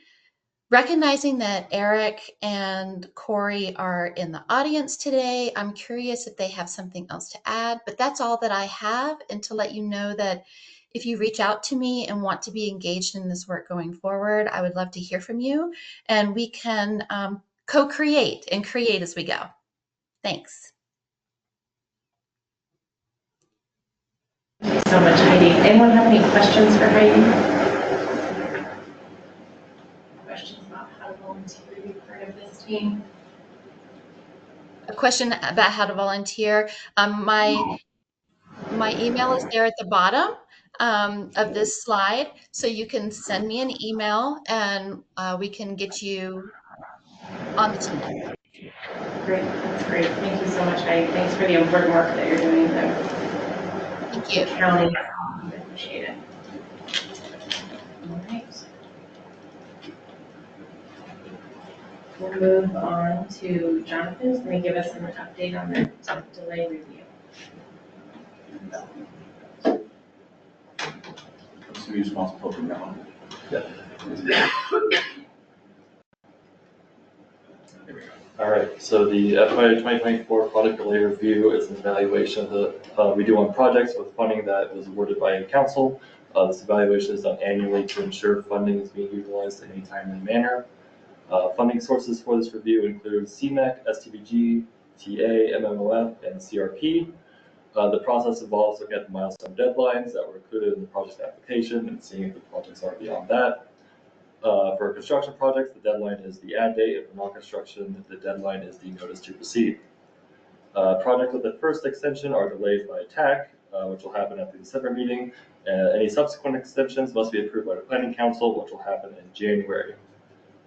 Speaker 12: Recognizing that Eric and Corey are in the audience today, I'm curious if they have something else to add, but that's all that I have, and to let you know that if you reach out to me and want to be engaged in this work going forward, I would love to hear from you, and we can co-create and create as we go. Thanks.
Speaker 2: Thank you so much, Heidi. Anyone have any questions for Heidi? Questions about how to volunteer to be part of this team?
Speaker 12: A question about how to volunteer. My email is there at the bottom of this slide, so you can send me an email and we can get you on the team.
Speaker 2: Great, that's great. Thank you so much, Heidi. Thanks for the important work that you're doing there.
Speaker 12: Thank you.
Speaker 2: County, I appreciate it. All right. We'll move on to Jonathan, who's going to give us an update on the delay review.
Speaker 13: So you're responsible for that one? Yeah. All right, so the FY 2024 product delay review is an evaluation that we do on projects with funding that was awarded by council. This evaluation is done annually to ensure funding is being utilized in a timely manner. Funding sources for this review include CMEC, STBG, TA, MMOF, and CRP. The process involves looking at the milestone deadlines that were included in the project application and seeing if the projects are beyond that. For construction projects, the deadline is the add date. If non-construction, the deadline is the notice to proceed. Projects with the first extension are delayed by TAC, which will happen at the December meeting. Any subsequent extensions must be approved by the Planning Council, which will happen in January.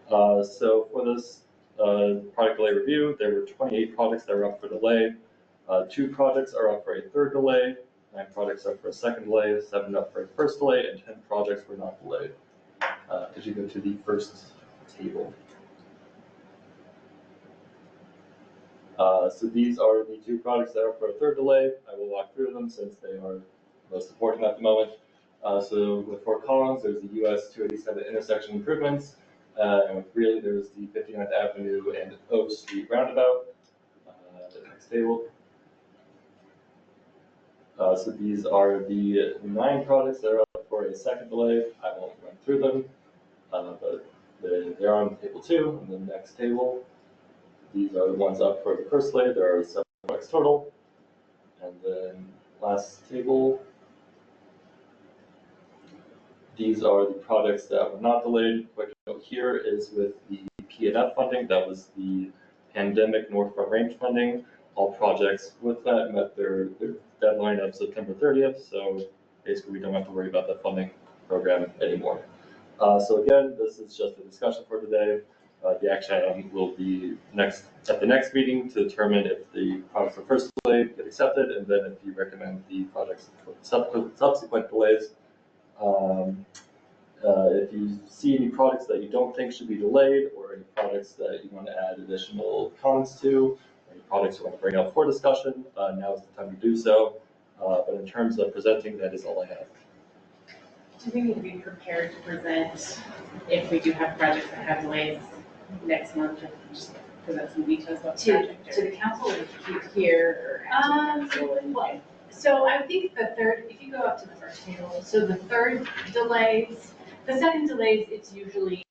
Speaker 13: So for this product delay review, there were 28 projects that were up for delay. 2 projects are up for a third delay, 9 projects up for a second delay, 7 up for a first delay, and 10 projects were not delayed. Could you go to the first table? So these are the 2 projects that are for a third delay. I will walk through them since they are most important at the moment. So with Fort Collins, there's the US 287 intersection improvements. And with Greeley, there's the 59th Avenue and O Street roundabout. The next table. So these are the 9 projects that are up for a second delay. I won't run through them, but they're on table 2. And the next table, these are the ones up for the first delay. There are 7 projects total. And then last table, these are the projects that were not delayed. Quick note here is with the PNF funding, that was the pandemic North Front Range funding. All projects with that met their deadline of September 30th, so basically we don't have to worry about that funding program anymore. So again, this is just a discussion for today. The action item will be at the next meeting to determine if the projects for first delay get accepted, and then if you recommend the projects for subsequent delays. If you see any products that you don't think should be delayed, or any products that you want to add additional comments to, or any products you want to bring up for discussion, now is the time to do so. But in terms of presenting, that is all I have.
Speaker 2: Do we need to be prepared to present if we do have projects that have delays next month? Just present some details about the project?
Speaker 8: To the council or
Speaker 2: Here
Speaker 8: well, so I think the third, if you go up to the first table, so the third delays, the second delays, it's usually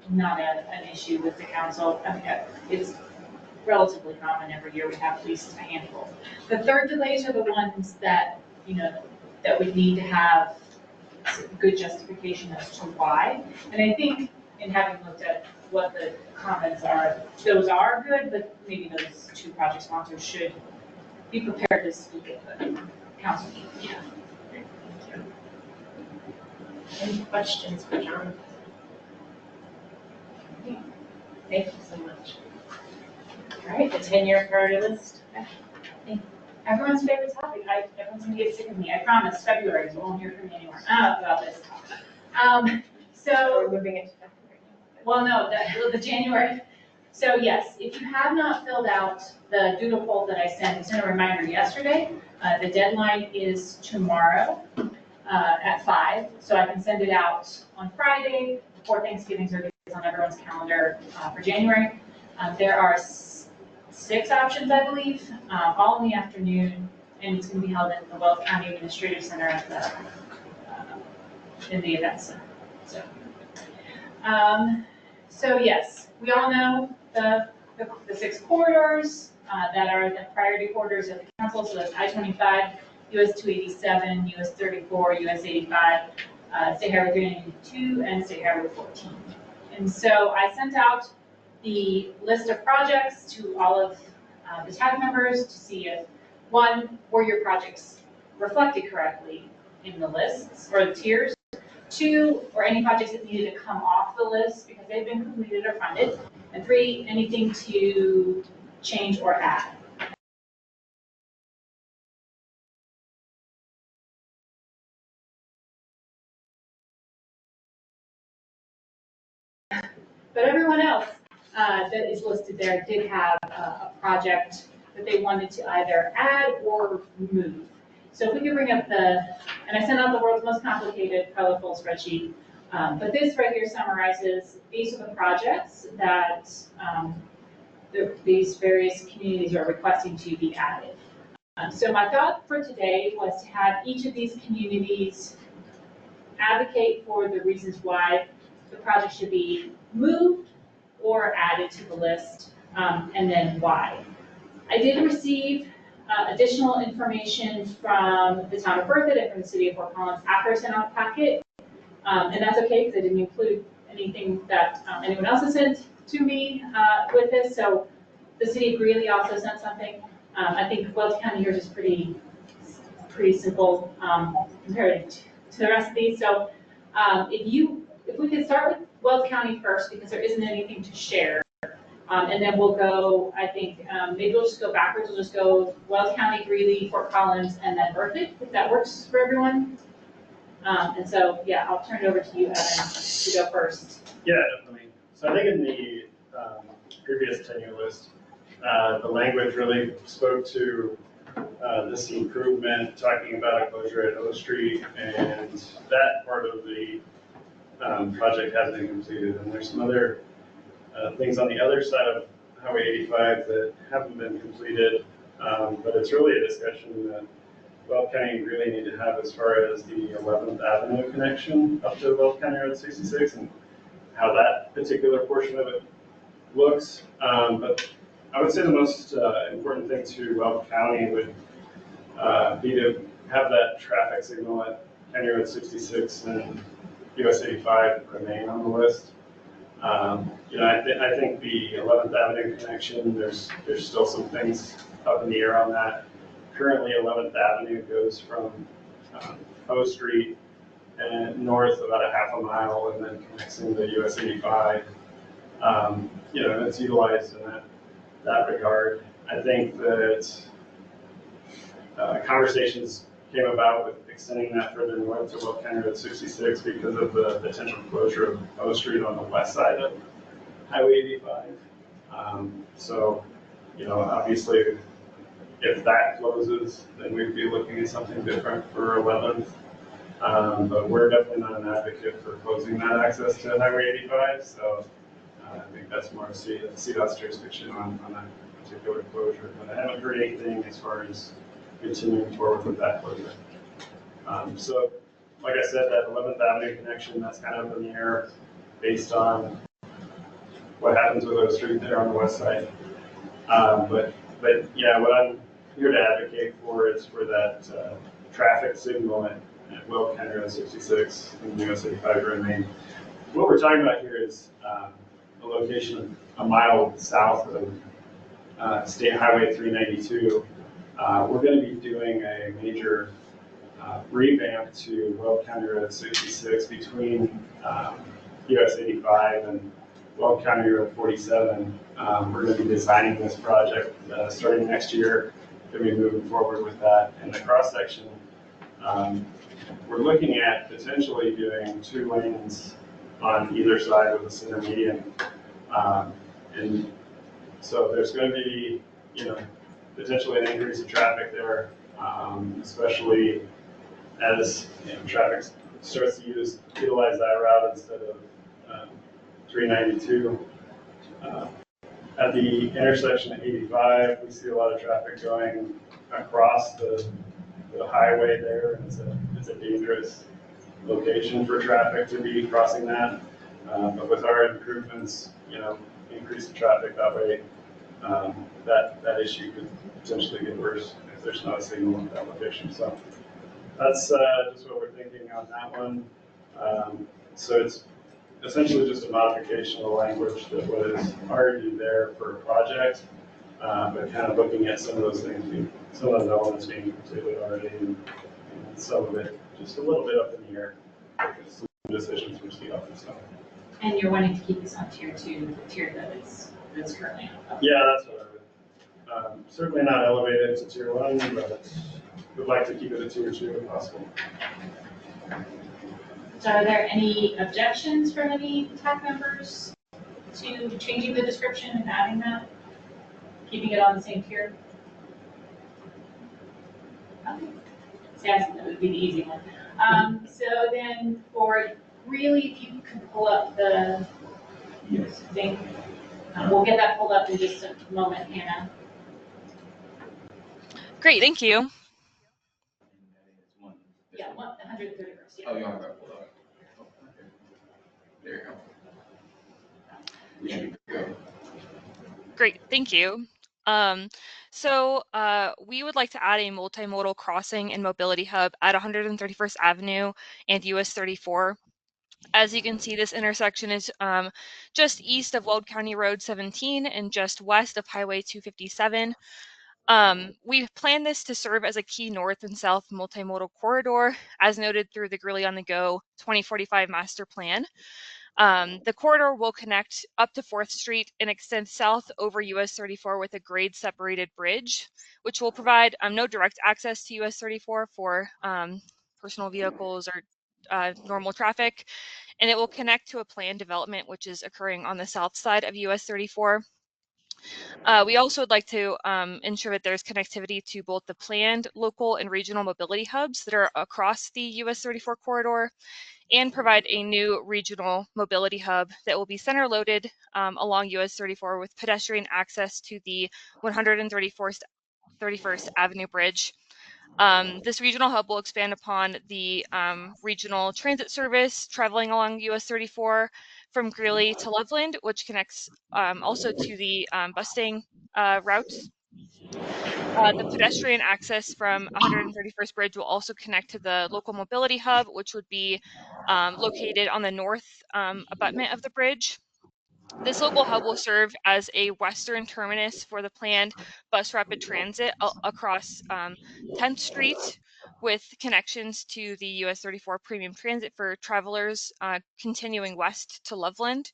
Speaker 8: not an issue with the council. I mean, it's relatively common every year. We have at least a handful. The third delays are the ones that, that we need to have good justification as to why. And I think in having looked at what the comments are, those are good, but maybe those 2 project sponsors should be prepared to speak at the council meeting. Yeah.
Speaker 2: Any questions for John? Thank you so much. All right, the 10-year priority list.
Speaker 8: Everyone's favorite topic. Everyone's gonna get sick of me. I promise. February, you won't hear from me anymore about this. So
Speaker 2: we're moving it to February.
Speaker 8: Well, no, the January. So yes, if you have not filled out the doodle poll that I sent a reminder yesterday. The deadline is tomorrow at 5, so I can send it out on Friday before Thanksgiving, so it's on everyone's calendar for January. There are 6 options, I believe, all in the afternoon, and it's going to be held at the Wells County Administrative Center at the in the event center. So yes, we all know the 6 corridors that are the priority corridors of the council. So that's I-25, US 287, US 34, US 85, State Highway 392, and State Highway 14. And so I sent out the list of projects to all of the TAC members to see if, 1, were your projects reflected correctly in the lists or the tiers, 2, or any projects that needed to come off the list because they've been completed or funded, and 3, anything to change or add. But everyone else that is listed there did have a project that they wanted to either add or remove. So if we could bring up and I sent out the world's most complicated, colorful spreadsheet, but this right here summarizes, these are the projects that these various communities are requesting to be added. So my thought for today was to have each of these communities advocate for the reasons why the project should be moved or added to the list, and then why. I did receive additional information from the town of Berthoud and from the city of Fort Collins after I sent out the packet, and that's okay because I didn't include anything that anyone else has sent to me with this. So the city of Greeley also sent something. I think Wells County here is pretty simple compared to the rest of these. So if we could start with Wells County first, because there isn't anything to share. And then we'll go, I think, maybe we'll just go backwards. We'll just go Wells County, Greeley, Fort Collins, and then Berthoud, if that works for everyone. And so, yeah, I'll turn it over to you, Evan, to go first.
Speaker 10: Yeah, definitely. So I think in the previous tenure list, the language really spoke to this improvement, talking about a closure at O Street, and that part of the project has been completed. And there's some other things on the other side of Highway 85 that haven't been completed, but it's really a discussion that Weld County really need to have as far as the 11th Avenue connection up to Weld County Road 66 and how that particular portion of it looks. But I would say the most important thing to Weld County would be to have that traffic signal at County Road 66 and US 85 remain on the list. I think the 11th Avenue connection, there's still some things up in the air on that. Currently, 11th Avenue goes from O Street and north about a half a mile and then connects into US 85. It's utilized in that regard. I think that conversations came about with extending that further north to Weld County Road 66 because of the potential closure of O Street on the west side of Highway 85. Obviously, if that closes, then we'd be looking at something different for 11th. But we're definitely not an advocate for closing that access to Highway 85. So I think that's more of CDOT's jurisdiction on that particular closure. But I haven't heard anything as far as continuing forward with that closure. Like I said, that 11th Avenue connection, that's kind of in the air based on what happens with O Street there on the west side. But yeah, what I'm here to advocate for is for that traffic signal at Weld County Road 66 and US 85 to remain. What we're talking about here is a location a mile south of State Highway 392. We're going to be doing a major revamp to Weld County Road 66 between US 85 and Weld County Road 47. We're going to be designing this project starting next year. Going to be moving forward with that. In the cross section, we're looking at potentially doing 2 lanes on either side with a center median. And so there's going to be, potentially an increase in traffic there, especially as traffic starts to utilize that route instead of 392. At the intersection of 85, we see a lot of traffic going across the highway there. It's a dangerous location for traffic to be crossing that. But with our improvements, increase the traffic that way, that issue could potentially get worse if there's not a signal at that location. So that's just what we're thinking on that one. So it's essentially just a modification of the language that was already there for a project, but kind of looking at some of those things, some of those elements being completed already, and some of it just a little bit up in the air. Some decisions from CDOT and stuff.
Speaker 8: And you're wanting to keep this on tier 2, the tier that's currently on.
Speaker 10: Yeah, that's what I would. Certainly not elevate it to tier 1, but would like to keep it at tier 2 if possible.
Speaker 8: So are there any objections from any TAC members to changing the description and adding that? Keeping it on the same tier? Okay. See, I think that would be the easy one. So then for really, if you can pull up the thing, we'll get that pulled up in just a moment, Hannah.
Speaker 14: Great, thank you.
Speaker 8: Yeah, 131st. Yeah.
Speaker 15: Oh, you want to pull up? There you go. We should go.
Speaker 14: Great, thank you. So we would like to add a multimodal crossing and mobility hub at 131st Avenue and US 34. As you can see, this intersection is just east of Weld County Road 17 and just west of Highway 257. We plan this to serve as a key north and south multimodal corridor, as noted through the Greeley on the Go 2045 master plan. The corridor will connect up to 4th Street and extend south over US 34 with a grade separated bridge, which will provide no direct access to US 34 for personal vehicles or normal traffic. And it will connect to a planned development which is occurring on the south side of US 34. We also would like to ensure that there's connectivity to both the planned local and regional mobility hubs that are across the US 34 corridor, and provide a new regional mobility hub that will be center loaded along US 34 with pedestrian access to the 131st Avenue Bridge. This regional hub will expand upon the regional transit service traveling along US 34 from Greeley to Loveland, which connects also to the busing routes. The pedestrian access from 131st Bridge will also connect to the local mobility hub, which would be located on the north abutment of the bridge. This local hub will serve as a western terminus for the planned bus rapid transit across 10th Street, with connections to the US 34 premium transit for travelers continuing west to Loveland.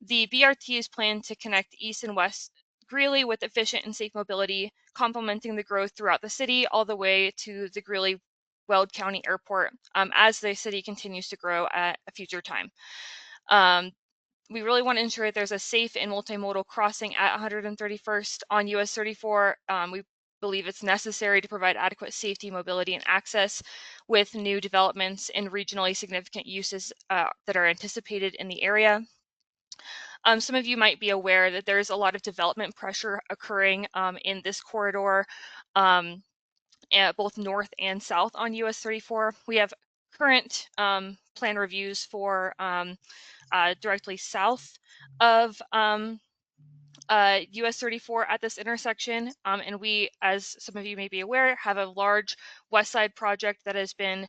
Speaker 14: The BRT is planned to connect east and west Greeley with efficient and safe mobility, complementing the growth throughout the city all the way to the Greeley Weld County Airport as the city continues to grow at a future time. We really want to ensure that there's a safe and multimodal crossing at 131st on US 34. We believe it's necessary to provide adequate safety, mobility, and access with new developments and regionally significant uses that are anticipated in the area. Some of you might be aware that there's a lot of development pressure occurring in this corridor, both north and south on US 34. We have current plan reviews for directly south of US 34 at this intersection. And we, as some of you may be aware, have a large West Side project that has been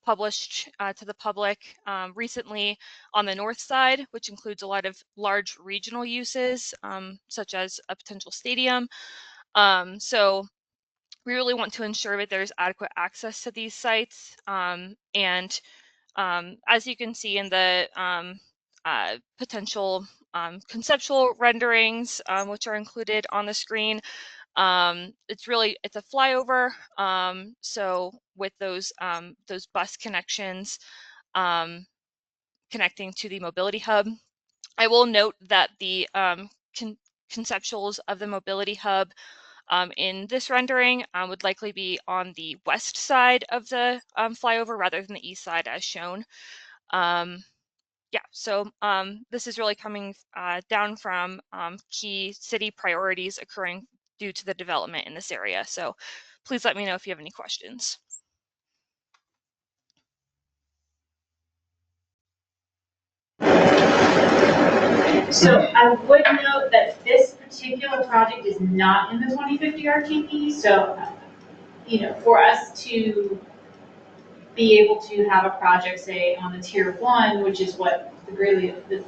Speaker 14: published to the public recently on the north side, which includes a lot of large regional uses, such as a potential stadium. So we really want to ensure that there's adequate access to these sites. And as you can see in the potential conceptual renderings, which are included on the screen, it's a flyover. So with those bus connections connecting to the mobility hub, I will note that the conceptuals of the mobility hub in this rendering would likely be on the west side of the flyover rather than the east side as shown. Yeah, so this is really coming down from key city priorities occurring due to the development in this area. So please let me know if you have any questions.
Speaker 8: So I would note that this particular project is not in the 2050 RTP. So, for us to be able to have a project, say, on the tier 1, which is what the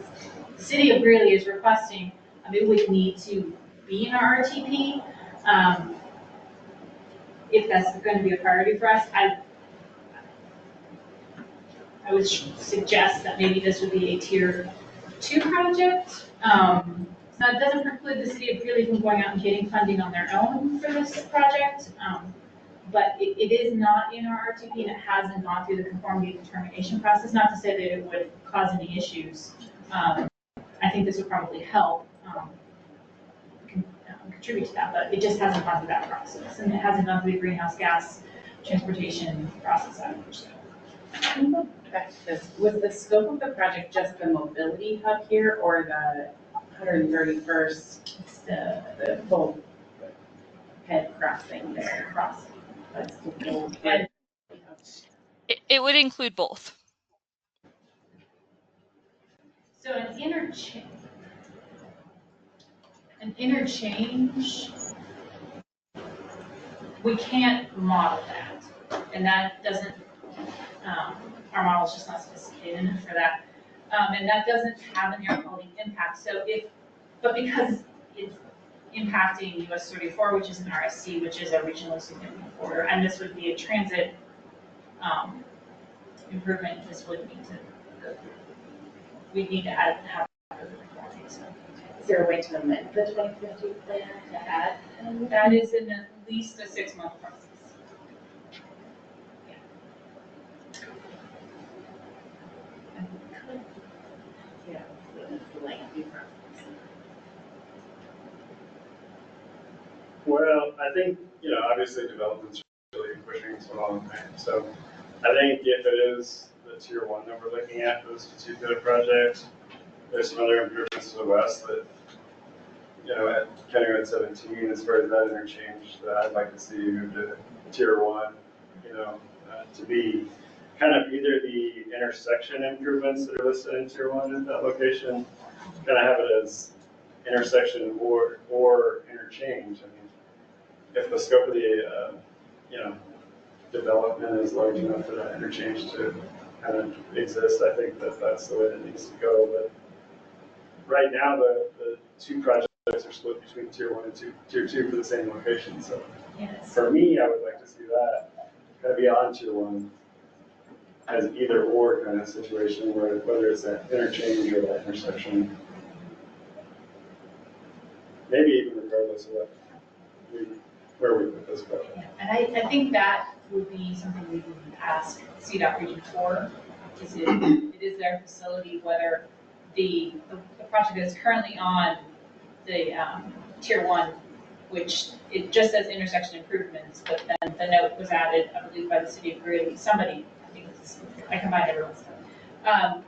Speaker 8: city of Greeley is requesting, it would need to be in our RTP. If that's going to be a priority for us, I would suggest that maybe this would be a tier 2 project. Now, it doesn't preclude the city of Greeley from going out and getting funding on their own for this project, but it is not in our RTP and it hasn't gone through the conformity determination process. Not to say that it would cause any issues. I think this would probably help contribute to that, but it just hasn't gone through that process, and it hasn't gone through the greenhouse gas transportation process either. So.
Speaker 2: Back to this, was the scope of the project just the mobility hub here, or the 131st, the full head crossing there? Crossing. That's the full head.
Speaker 14: It would include both.
Speaker 8: So an interchange, we can't model that, and that doesn't. Our model is just not sophisticated enough for that, and that doesn't have an air quality impact. So but because it's impacting US 34, which is an RSC, which is a regionally significant corridor, and this would be a transit improvement, this would need to go through. We need to have conformity. So.
Speaker 2: Is there a way to amend the 2050 plan to add?
Speaker 8: That is in at least a 6-month process.
Speaker 2: Yeah, it's a lengthy process.
Speaker 10: Well, I think, obviously development's really pushing us along, right? So I think if it is the tier 1 that we're looking at for this particular project, there's some other improvements to the west that, at County Road 17, as far as that interchange, that I'd like to see moved to tier 1, to be kind of either the intersection improvements that are listed in tier 1 at that location, kind of have it as intersection or interchange. I mean, if the scope of the, development is large enough for that interchange to kind of exist, I think that that's the way it needs to go. But right now, the two projects are split between tier 1 and tier 2 for the same location. So
Speaker 8: Yes.
Speaker 10: for me, I would like to see that kind of be on tier 1 as either or kind of situation, where whether it's that interchange or that intersection, maybe even regardless of where we put this project.
Speaker 8: And I think that would be something we would ask CDOT Region 4, is it is their facility, whether the project that is currently on the tier 1, which it just says intersection improvements, but then the note was added, I believe, by the city of Greeley, somebody, I combined everyone's stuff,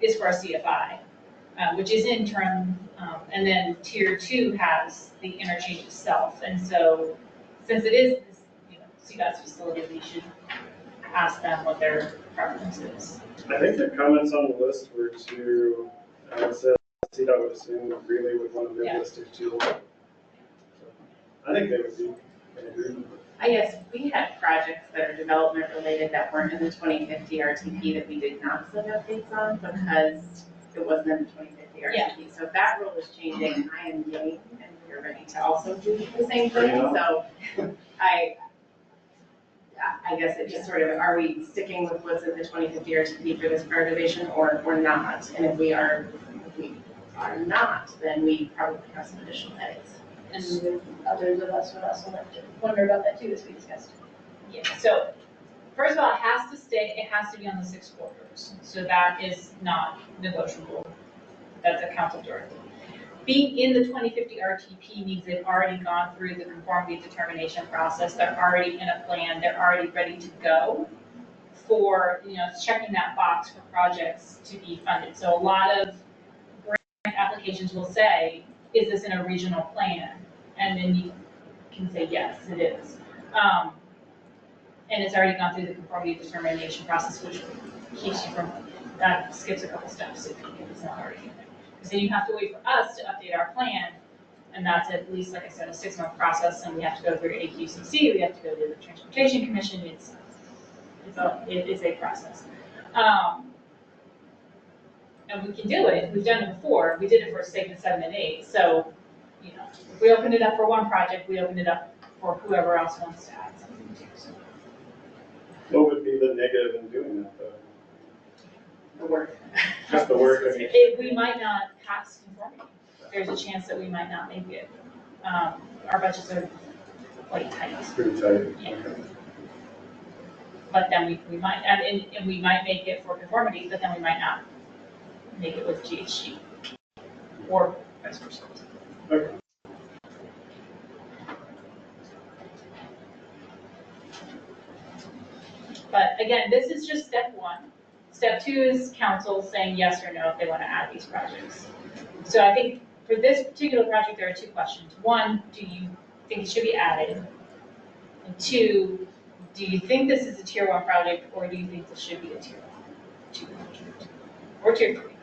Speaker 8: is for a CFI, which is interim, and then tier 2 has the interchange itself. And so since it is this, CDOT's facility, we should ask them what their preference is.
Speaker 10: I think the comments on the list were to, said CDOT would assume that Greeley would want to move this to tier 1. So I think they would be in agreement.
Speaker 2: I guess we had projects that are development related that weren't in the 2050 RTP that we did not send updates on because it wasn't in the 2050 RTP.
Speaker 8: Yeah.
Speaker 2: So if that rule is changing, I am game and we're ready to also do the same thing. So I guess it just sort of, are we sticking with what's in the 2050 RTP for this prioritization or not? And if we are not, then we probably have some additional edits.
Speaker 8: And others of us would also like to wonder about that too, as we discussed. Yeah, so first of all, it has to be on the 6 corridors. So that is not negotiable. That's a council directive. Being in the 2050 RTP means they've already gone through the conformity determination process. They're already in a plan. They're already ready to go for, checking that box for projects to be funded. So a lot of grant applications will say, is this in a regional plan? And then you can say, yes, it is. And it's already gone through the conformity determination process, which keeps you from, that skips a couple steps if it's not already in there. Because then you have to wait for us to update our plan, and that's at least, like I said, a 6-month process, and we have to go through AQCC, we have to go to the Transportation Commission, it's a process. And we can do it, we've done it before, we did it for segment 7 and 8, so, if we opened it up for one project, we opened it up for whoever else wants to add something to. So.
Speaker 10: What would be the negative in doing that, though?
Speaker 2: The work.
Speaker 10: Just the work.
Speaker 8: We might not pass conformity. There's a chance that we might not make it. Our budgets are quite tight.
Speaker 10: It's pretty tight.
Speaker 8: Yeah. But then we might, and we might make it for conformity, but then we might not make it with GHG or vice versa.
Speaker 10: Okay.
Speaker 8: But again, this is just step 1. Step 2 is council saying yes or no if they want to add these projects. So I think for this particular project, there are 2 questions. 1, do you think it should be added? And 2, do you think this is a tier 1 project, or do you think this should be a tier 2 project? Or tier 3?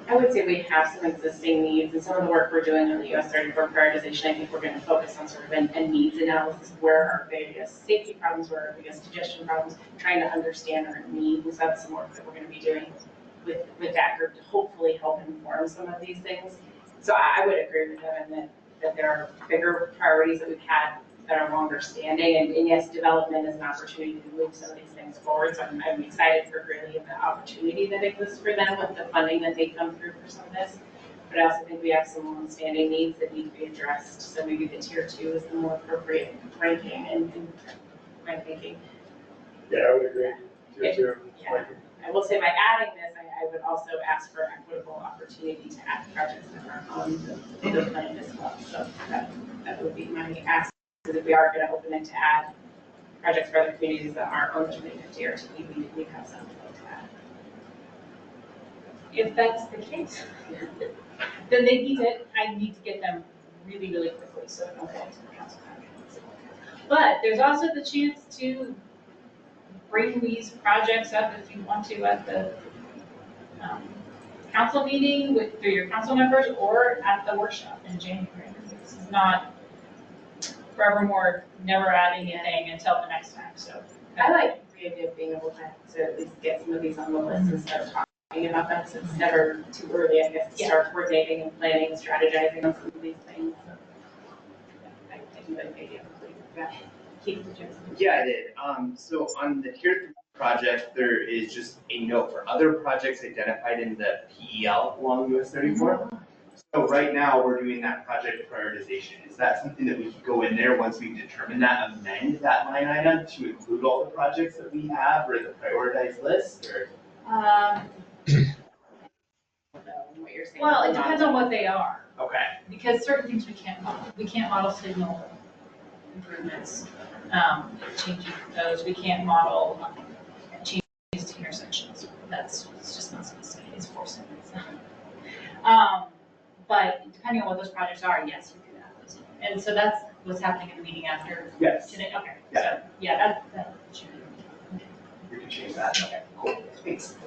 Speaker 2: I would say we have some existing needs, and some of the work we're doing on the US 34 prioritization, I think we're going to focus on sort of a needs analysis of where our biggest safety problems were, our biggest congestion problems, trying to understand our needs. So that's some work that we're going to be doing with that group to hopefully help inform some of these things. So I would agree with Devin that there are bigger priorities that we've had that are longer standing, and yes, development is an opportunity to move some of these things forward. So I'm excited for Greeley and the opportunity that exists for them with the funding that they come through for some of this. But I also think we have some long-standing needs that need to be addressed. So maybe the tier 2 is the more appropriate ranking and my thinking.
Speaker 10: Yeah, I would agree. Tier 2.
Speaker 2: Yeah. I will say by adding this, I would also ask for equitable opportunity to add projects that are on the plan as well. So that would be my ask, because if we are going to open it to add projects for other communities that aren't on the 2050 RTP, we have something to add.
Speaker 8: If that's the case, then I need to get them really, really quickly, so it don't go into the council contracts. But there's also the chance to bring these projects up if you want to at the council meeting through your council members or at the workshop in January. This is not forevermore never adding anything until the next time, so.
Speaker 2: I like the idea of being able to at least get some of these on the list and start talking about them, so it's never too early, I guess, to start coordinating and planning, strategizing on some of these things. So, I do like the idea of that. Keith, did you have something?
Speaker 16: Yeah, I did. So on the Tier 3 project, there is just a note for other projects identified in the PEL along US 34. So right now, we're doing that project prioritization. Is that something that we could go in there once we've determined that, amend that line item to include all the projects that we have or the prioritized list? Or?
Speaker 2: What you're saying.
Speaker 8: Well, it depends on what they are.
Speaker 16: Okay.
Speaker 8: Because certain things we can't model. We can't model signal improvements, changing those. We can't model changes to intersections. It's just not sophisticated. It's forcing it. But depending on what those projects are, yes, we could add those in. And so that's what's happening in the meeting after today. Okay.
Speaker 16: Yeah.
Speaker 8: So yeah, that should be.
Speaker 16: We can change that. Okay. Cool. Thanks.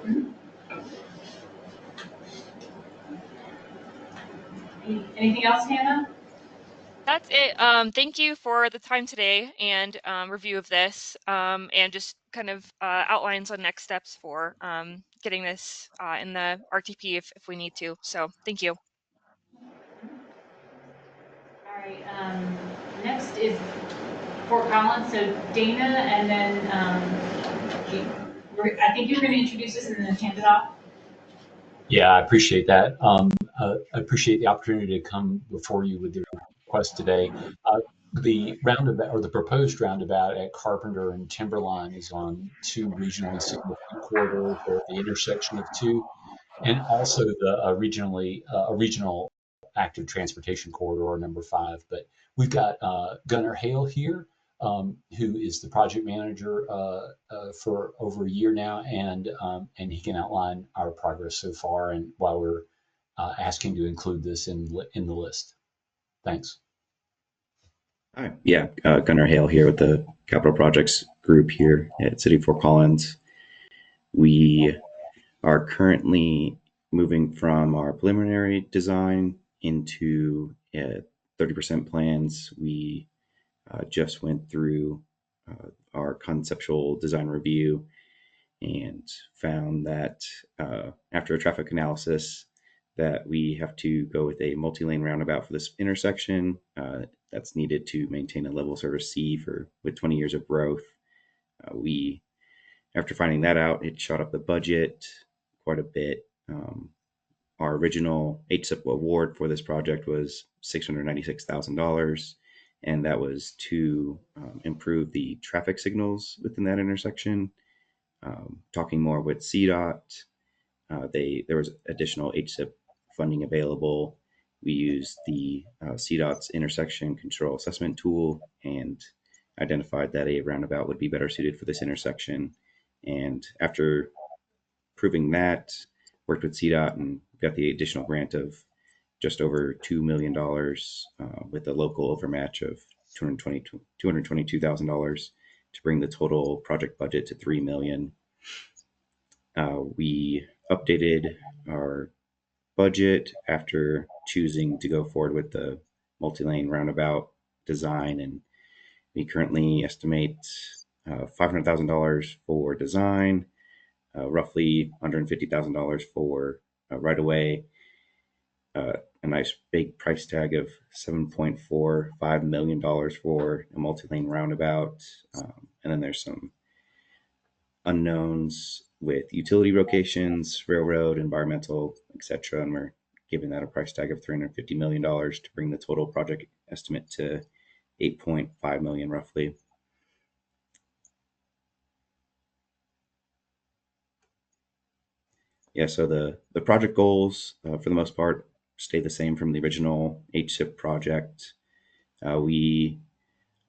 Speaker 8: Anything else, Hannah?
Speaker 14: That's it. Thank you for the time today and review of this and just kind of outlines on next steps for getting this in the RTP if we need to. So thank you.
Speaker 8: All right. Next is Fort Collins. So Dana, and then I think you're going to introduce us and then hand it off.
Speaker 17: Yeah, I appreciate that. I appreciate the opportunity to come before you with your request today. The roundabout or the proposed roundabout at Carpenter and Timberline is on two regionally significant corridors, or the intersection of two, and also the regional active transportation corridor number 5. But we've got Gunnar Hale here, who is the project manager for over a year now, and he can outline our progress so far and why we're asking to include this in the list. Thanks.
Speaker 18: Hi. Yeah, Gunnar Hale here with the Capital Projects Group here at City of Fort Collins. We are currently moving from our preliminary design into 30% plans. We just went through our conceptual design review and found that after a traffic analysis that we have to go with a multi-lane roundabout for this intersection. That's needed to maintain a level service C with 20 years of growth. After finding that out, it shot up the budget quite a bit. Our original HSIP award for this project was $696,000, and that was to improve the traffic signals within that intersection. Talking more with CDOT, there was additional HSIP funding available. We used the CDOT's intersection control assessment tool and identified that a roundabout would be better suited for this intersection. And after proving that, worked with CDOT and got the additional grant of just over $2 million with a local overmatch of $222,000 to bring the total project budget to $3 million. We updated our budget after choosing to go forward with the multi-lane roundabout design, and we currently estimate $500,000 for design, roughly $150,000 for right-of-way, a nice big price tag of $7.45 million for a multi-lane roundabout, and then there's some unknowns with utility locations, railroad, environmental, etc. And we're giving that a price tag of $350 million to bring the total project estimate to $8.5 million roughly. Yeah, so the project goals, for the most part, stay the same from the original HSIP project. We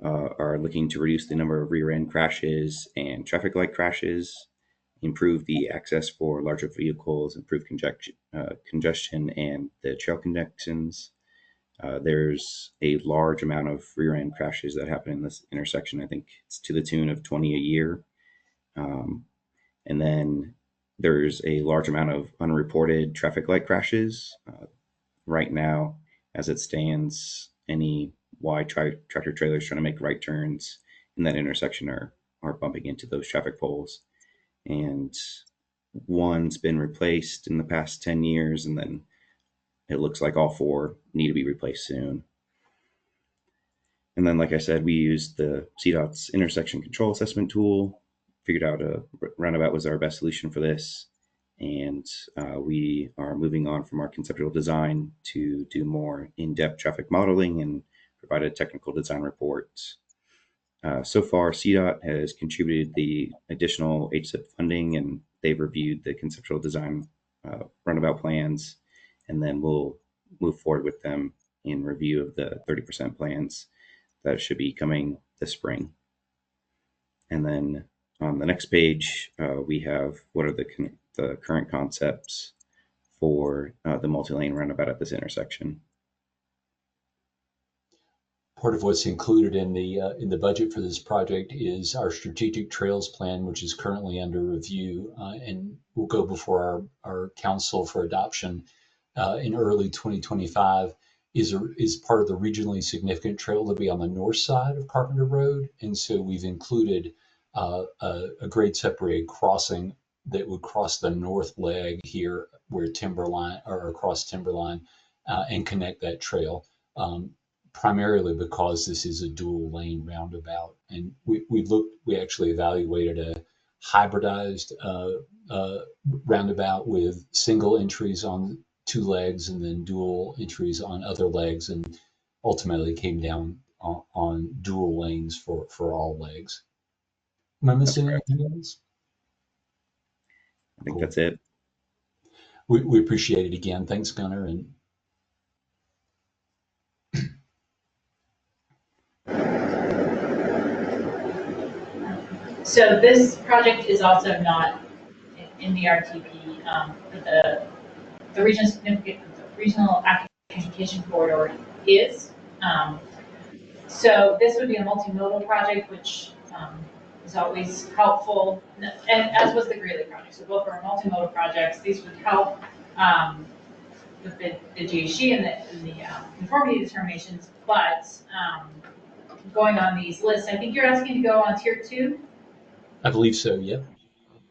Speaker 18: are looking to reduce the number of rear end crashes and traffic light crashes, improve the access for larger vehicles, improve congestion and the trail connections. There's a large amount of rear end crashes that happen in this intersection. I think it's to the tune of 20 a year. And then there's a large amount of unreported traffic light crashes. Right now, as it stands, any wide tractor trailers trying to make right turns in that intersection are bumping into those traffic poles. And one's been replaced in the past 10 years, and then it looks like all four need to be replaced soon. And then, like I said, we used the CDOT's intersection control assessment tool, figured out a roundabout was our best solution for this. And we are moving on from our conceptual design to do more in-depth traffic modeling and provide a technical design report. So far, CDOT has contributed the additional HSIP funding, and they've reviewed the conceptual design roundabout plans, and then we'll move forward with them in review of the 30% plans that should be coming this spring. And then on the next page, we have what are the current concepts for the multi-lane roundabout at this intersection.
Speaker 17: Part of what's included in the budget for this project is our strategic trails plan, which is currently under review and will go before our council for adoption in early 2025. Is part of the regionally significant trail to be on the north side of Carpenter Road, and so we've included a grade separated crossing that would cross the north leg here where Timberline or across Timberline and connect that trail. Primarily because this is a dual lane roundabout, and we actually evaluated a hybridized roundabout with single entries on two legs and then dual entries on other legs, and ultimately came down on dual lanes for all legs. Am I missing anything else?
Speaker 18: I think that's it.
Speaker 17: We appreciate it again. Thanks, Gunnar. And
Speaker 8: So this project is also not in the RTP, but the regional application corridor is. So this would be a multimodal project, which is always helpful, and as was the Greeley project. So both are multimodal projects. These would help with the GHG and the conformity determinations, but going on these lists, I think you're asking to go on tier 2?
Speaker 17: I believe so, yeah.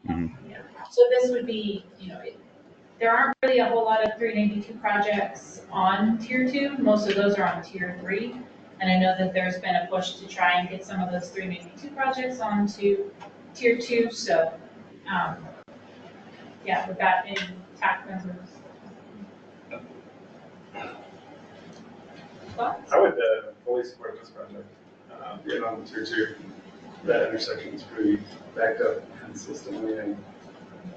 Speaker 18: Mm-hmm.
Speaker 8: Yeah. So this would be, there aren't really a whole lot of 392 projects on tier 2. Most of those are on tier 3. And I know that there's been a push to try and get some of those 392 projects onto tier 2. So, yeah, with that in TAC members. Thoughts?
Speaker 10: I would fully support this project. Getting on the tier 2, that intersection is pretty backed up consistently, and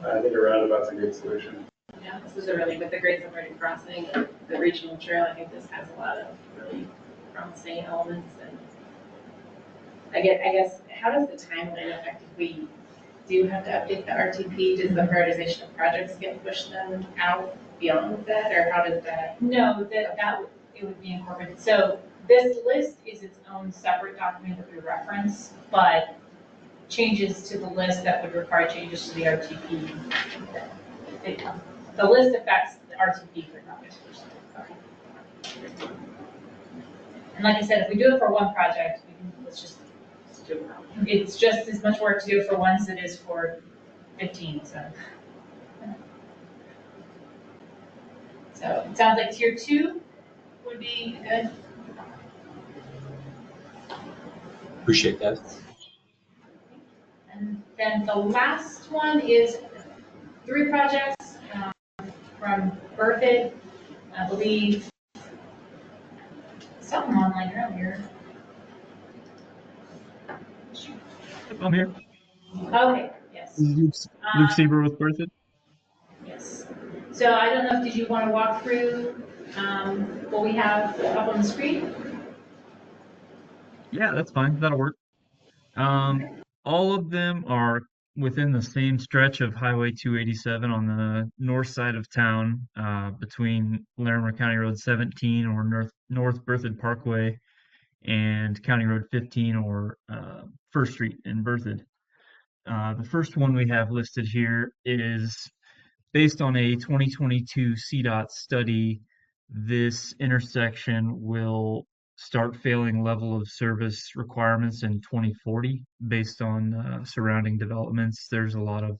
Speaker 10: I think a roundabout's a good solution.
Speaker 11: Yeah, this is a really, with the grade separated crossing, the regional trail, I think this has a lot of really promising elements. And I guess, how does the timeline affect if we do have to update the RTP? Does the prioritization of projects get pushed then out beyond that, or how does that?
Speaker 8: No, it would be incorporated. So this list is its own separate document that we reference, but changes to the list that would require changes to the RTP. The list affects the RTP for projects. And like I said, if we do it for one project, it's just as much work to do it for one as it is for 15. So it sounds like tier 2 would be good.
Speaker 17: Appreciate that.
Speaker 8: And then the last one is 3 projects from Berthoud. I believe something online earlier.
Speaker 19: I'm here.
Speaker 8: Okay, yes.
Speaker 19: Luke Sieber with Berthoud.
Speaker 8: Yeah. projects. So I don't know, did you want to walk through what we have up on the screen?
Speaker 5: Yeah, that's fine. That'll work. All of them are within the same stretch of Highway 287 on the north side of town, between Larimer County Road 17 or North Berthoud Parkway and County Road 15 or First Street in Berthoud. The first one we have listed here is based on a 2022 CDOT study. This intersection will start failing level of service requirements in 2040 based on surrounding developments. There's a lot of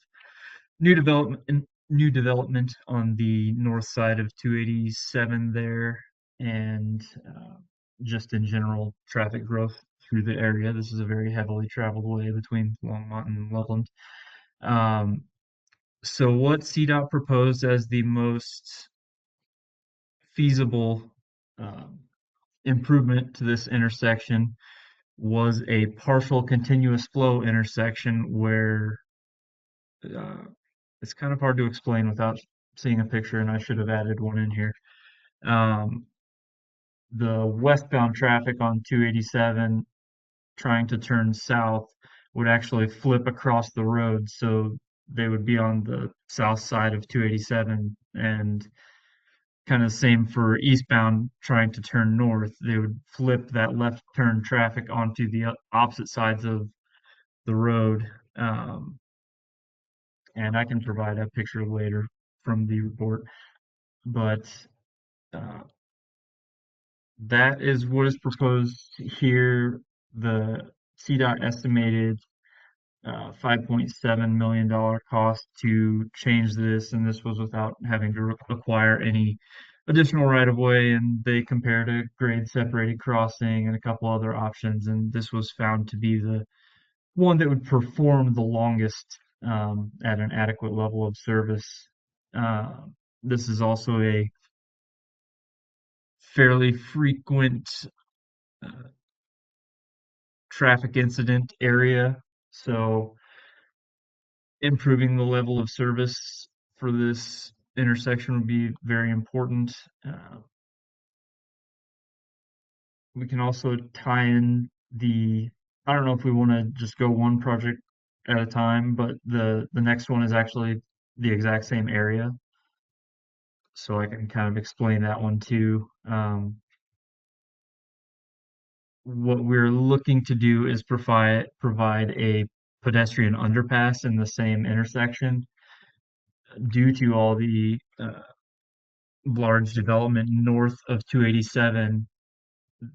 Speaker 5: new development on the north side of 287 there, and just in general traffic growth through the area. This is a very heavily traveled way between Longmont and Loveland. So what CDOT proposed as the most feasible improvement to this intersection was a partial continuous flow intersection where uh, it's kind of hard to explain without seeing a picture, and I should have added one in here. Um, the westbound traffic on 287 trying to turn south would actually flip across the road, so they would be on the south side of 287, and kind of same for eastbound trying to turn north. They would flip that left turn traffic onto the opposite sides of the road. And I can provide a picture later from the report, but uh, that is what is proposed here. The CDOT estimated $5.7 million cost to change this, and this was without having to acquire any additional right of way. And they compared a grade separated crossing and a couple other options, and this was found to be the one that would perform the longest at an adequate level of service. Uh, this is also a fairly frequent uh, traffic incident area, so improving the level of service for this intersection would be very important. We can also tie in I don't know if we want to just go one project at a time, but the next one is actually the exact same area. So I can kind of explain that one too. What we're looking to do is provide a pedestrian underpass in the same intersection due to all the large development north of 287.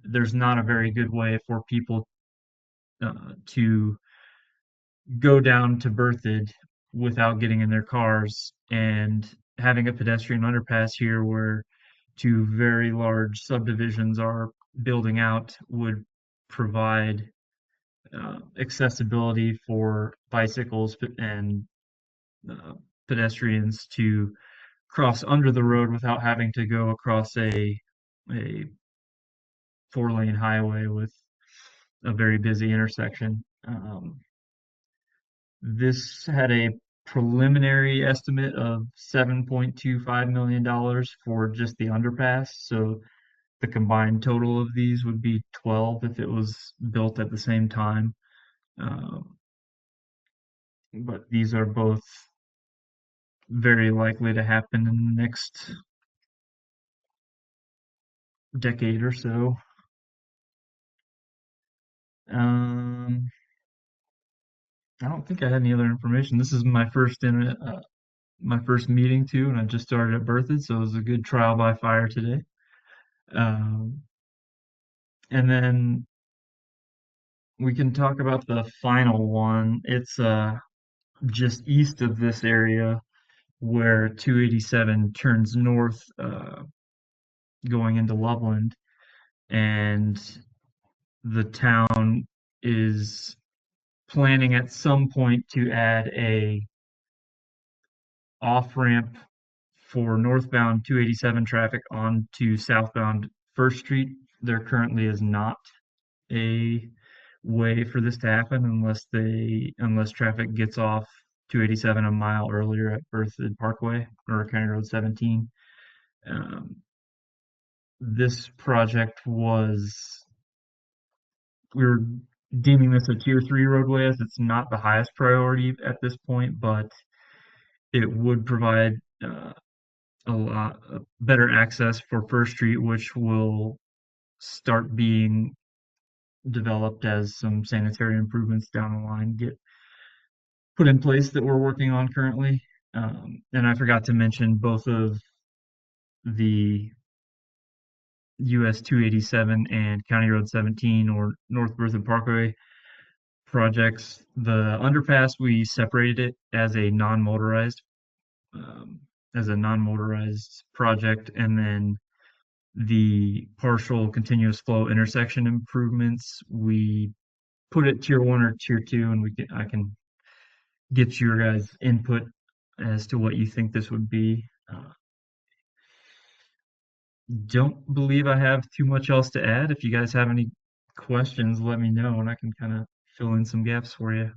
Speaker 5: There's not a very good way for people to go down to Berthoud without getting in their cars, and having a pedestrian underpass here where two very large subdivisions are building out would provide accessibility for bicycles and uh, pedestrians to cross under the road without having to go across a 4-lane highway with a very busy intersection. This had a preliminary estimate of $7.25 million for just the underpass. So the combined total of these would be 12 if it was built at the same time. Um, but these are both very likely to happen in the next decade or so. Um, I don't think I had any other information. This is my first meeting too, and I just started at Berthoud, so it was a good trial by fire today. Um, and then we can talk about the final one. It's just east of this area where 287 turns north, going into Loveland, and the town is planning at some point to add a off ramp for northbound 287 traffic onto southbound First Street. There currently is not a way for this to happen unless traffic gets off 287 a mile earlier at Berthoud Parkway or County Road 17. This project we're deeming this a tier 3 roadway as it's not the highest priority at this point, but it would provide a lot better access for First Street, which will start being developed as some sanitary improvements down the line get put in place that we're working on currently. And I forgot to mention both of the US 287 and County Road 17 or North Berthoud Parkway projects. The underpass, we separated it as a non-motorized project, and then the partial continuous flow intersection improvements, we put it tier 1 or tier 2, and I can get your guys' input as to what you think this would be. Don't believe I have too much else to add. If you guys have any questions, let me know, and I can kind of fill in some gaps for you.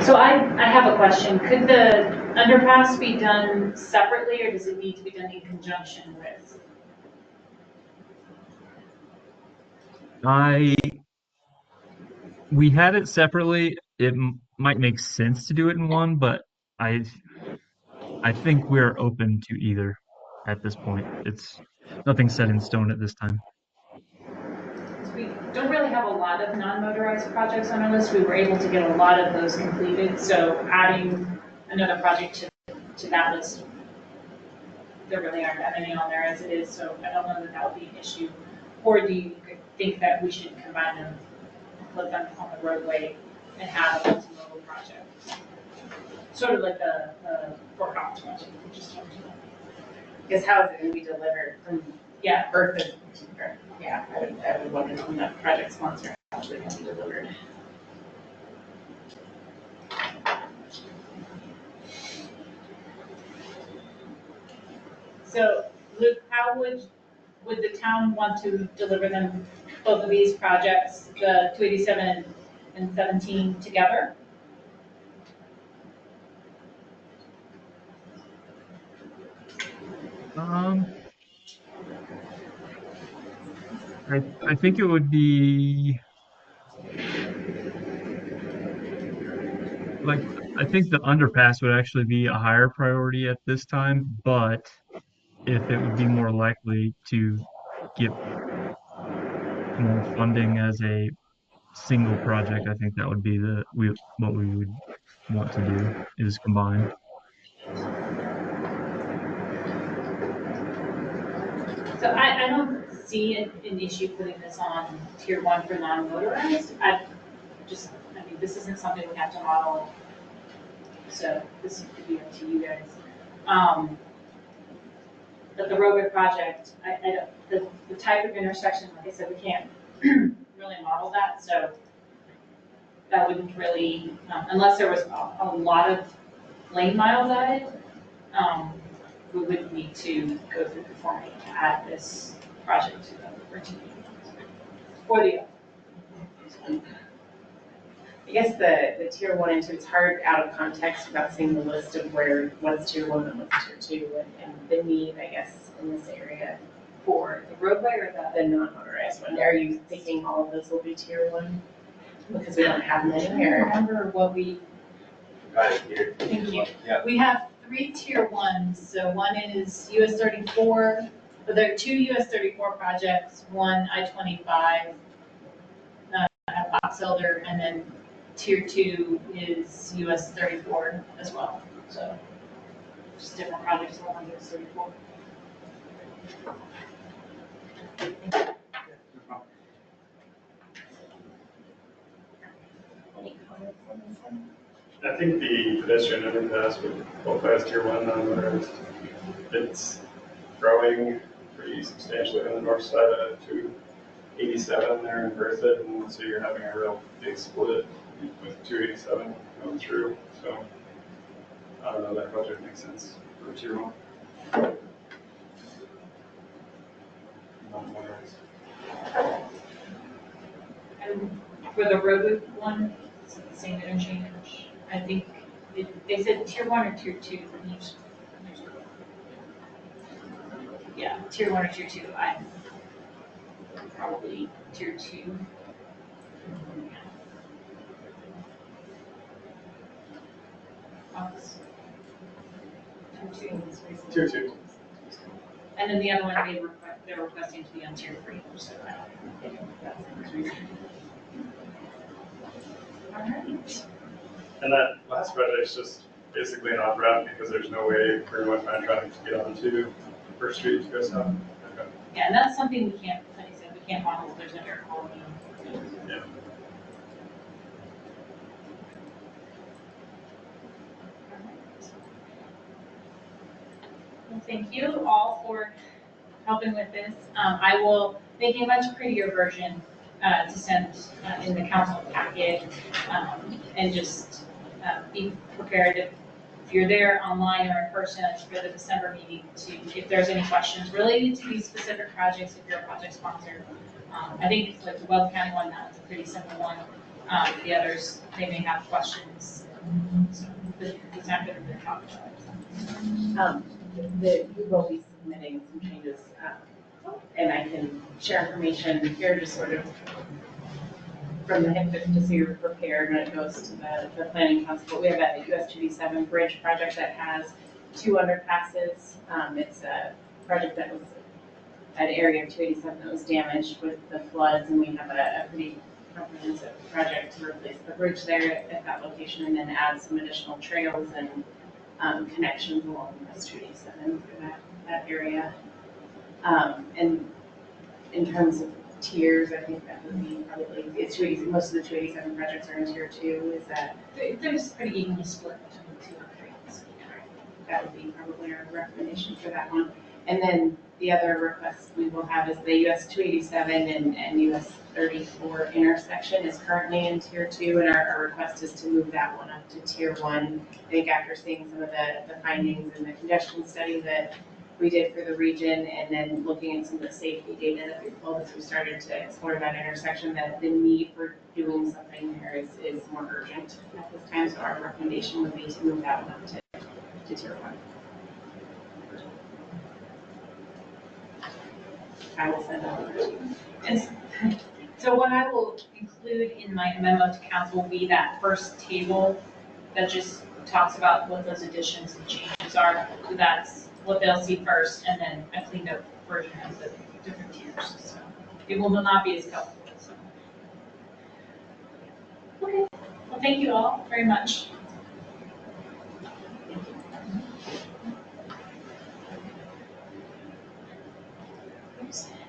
Speaker 8: So I have a question. Could the underpass be done separately, or does it need to be done in conjunction with?
Speaker 5: We had it separately. It might make sense to do it in one, but I think we're open to either at this point. It's nothing set in stone at this time.
Speaker 8: We don't really have a lot of non-motorized projects on our list. We were able to get a lot of those completed, so adding another project to that list, there really aren't that many on there as it is, so I don't know that would be an issue. Or do you think that we should combine them, put them on the roadway, and have a multimodal project? Sort of like the Fort Collins project we just talked about.
Speaker 11: Because how is it going to be delivered from Berthoud? Yeah, I would wonder from the project sponsor how it's going to be delivered.
Speaker 8: So, Luke, how would the town want to deliver them, both of these projects, the 287 and 17 together?
Speaker 5: I think it would be like, I think the underpass would actually be a higher priority at this time, but if it would be more likely to get more funding as a single project, I think that would be what we would want to do is combine.
Speaker 8: So I don't see an issue putting this on tier 1 for non-motorized. I mean, this isn't something we have to model, so this could be up to you guys. But the roadway project, the type of intersection, like I said, we can't really model that, so that wouldn't really, unless there was a lot of lane miles added, we would need to go through conformity to add this project to the RTP. For the
Speaker 11: I guess the tier 1 and 2, it's hard out of context without seeing the list of what's tier 1 and what's tier 2 and the need, I guess, in this area.
Speaker 8: For the roadway or
Speaker 11: the non-motorized one. Are you thinking all of those will be tier 1? Because we don't have many here.
Speaker 8: Remember what we.
Speaker 16: Got it here.
Speaker 8: Thank you.
Speaker 16: Yeah.
Speaker 8: We have 3 tier 1s. So one is US 34, but there are 2 US 34 projects, one I-25 at Box Elder, and then tier 2 is US 34 as well. So just different projects along US 34.
Speaker 11: Any comments on this one?
Speaker 10: I think the pedestrian underpass would qualify as tier 1 non-motorized. It's growing pretty substantially on the north side of 287 there in Berthoud, and so you're having a real big split with 287 going through. So I don't know, that project makes sense for tier 1. Non-motorized.
Speaker 8: And for the road one, same interchange. I think they said tier 1 or tier 2. Yeah, tier 1 or tier 2. I'm probably tier 2. Thoughts?
Speaker 10: Tier 2.
Speaker 8: And then the other one, they're requesting to be on tier 3, so I don't know if that's reason. All right.
Speaker 10: And that last project's just basically an off-ramp because there's no way pretty much my traffic to get onto First Street to go south. Okay.
Speaker 8: Yeah, and that's something we can't, like I said, we can't model if there's no air quality.
Speaker 10: Yeah.
Speaker 8: Well, thank you all for helping with this. I will make a much prettier version to send in the council packet, and just be prepared if you're there online or in person for the December meeting to, if there's any questions related to these specific projects, if you're a project sponsor. I think like the Weld County one, that's a pretty simple one. The others, they may have questions. So it's not going to talk about it.
Speaker 2: We will be submitting some changes, and I can share information here just sort of from the hip just so you're prepared when it goes to the planning council. But we have a US 287 bridge project that has 2 underpasses. It's a project that was an area of 287 that was damaged with the floods, and we have a pretty comprehensive project to replace the bridge there at that location and then add some additional trails and connections along US 287 for that area. And in terms of tiers, I think that would be probably, it's 287, most of the 287 projects are in tier 2. Is that?
Speaker 8: They're just pretty evenly split between the 2 and 3. So
Speaker 2: that would be probably our recommendation for that one. And then the other request we will have is the US 287 and US 34 intersection is currently in tier 2, and our request is to move that one up to tier 1. I think after seeing some of the findings in the congestion study that we did for the region, and then looking at some of the safety data that we pulled as we started to explore that intersection, that the need for doing something there is more urgent at this time. So our recommendation would be to move that one up to tier 1. I will send that over to you.
Speaker 8: And so what I will include in my memo to council will be that first table that just talks about what those additions and changes are. So that's what they'll see first, and then a cleaned up version of the different tiers. So it will not be as helpful. So. Okay. Well, thank you all very much.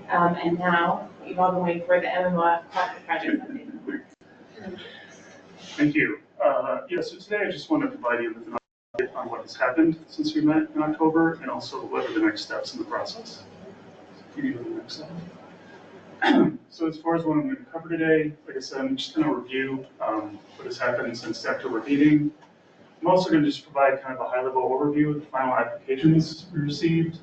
Speaker 2: And now you've all been waiting for the MMOF project update.
Speaker 10: Thank you. So today I just want to provide you with an update on what has happened since we met in October, and also what are the next steps in the process. Can you go to the next slide? So as far as what I'm going to cover today, like I said, I'm just going to review what has happened since the October meeting. I'm also going to just provide kind of a high-level overview of the final applications we received,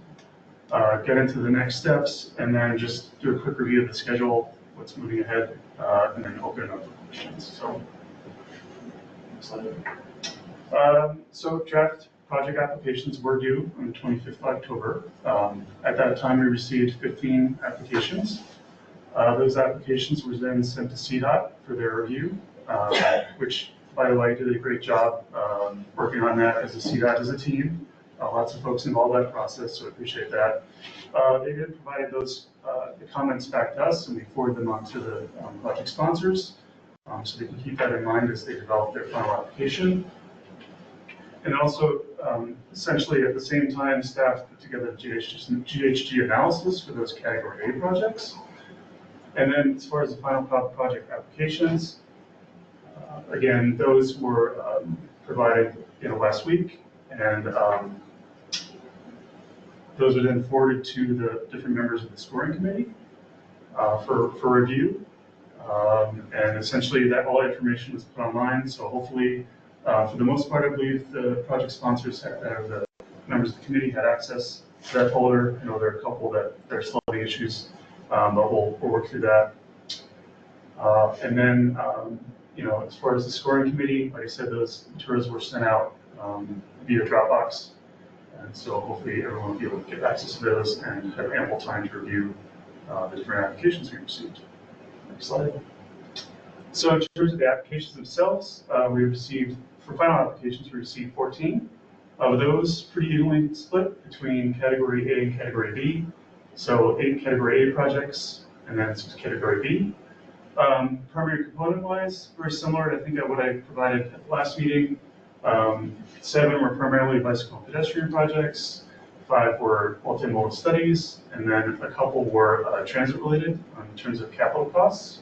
Speaker 10: get into the next steps, and then just do a quick review of the schedule, what's moving ahead, and then open it up for questions. So, next slide. So draft project applications were due on the 25th of October. At that time, we received 15 applications. Those applications were then sent to CDOT for their review, which, by the way, did a great job working on that as a CDOT as a team. Lots of folks involved in that process, so I appreciate that. They did provide those the comments back to us, and we forwarded them on to the project sponsors, so they can keep that in mind as they develop their final application. And also, essentially at the same time, staff put together GHG analysis for those Category A projects. And then as far as the final project applications, again, those were provided last week, and those are then forwarded to the different members of the scoring committee for review. And essentially that all information was put online, so hopefully, for the most part, I believe the project sponsors the members of the committee had access to that folder. There are a couple that are still having issues, but we'll work through that. And then,
Speaker 19: as far as the scoring committee, like I said, those materials were sent out via Dropbox. And so hopefully everyone will be able to get access to those and have ample time to review the different applications we received. Next slide. So in terms of the applications themselves, we received, for final applications, we received 14. Of those, pretty evenly split between Category A and Category B. So 8 Category A projects, and then 6 Category B. Primary component-wise, very similar, I think, to what I provided at the last meeting. 7 were primarily bicycle and pedestrian projects, 5 were multimodal studies, and then a couple were transit-related in terms of capital costs.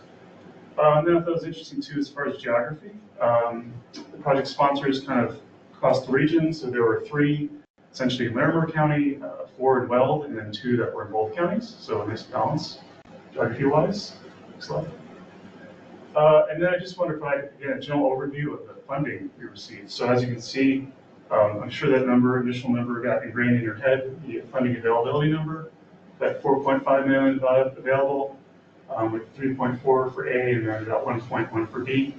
Speaker 19: And then I thought it was interesting too, as far as geography. The project sponsors kind of across the region, so there were 3 essentially in Larimer County, 4 in Weld, and then 2 that were in both counties, so a nice balance geography-wise. Next slide. And then I just want to provide, again, a general overview of the funding we received. So as you can see, I'm sure that initial number got ingrained in your head, the funding availability number, that 4.5 million available, with 3.4 for A and then about 1.1 for B.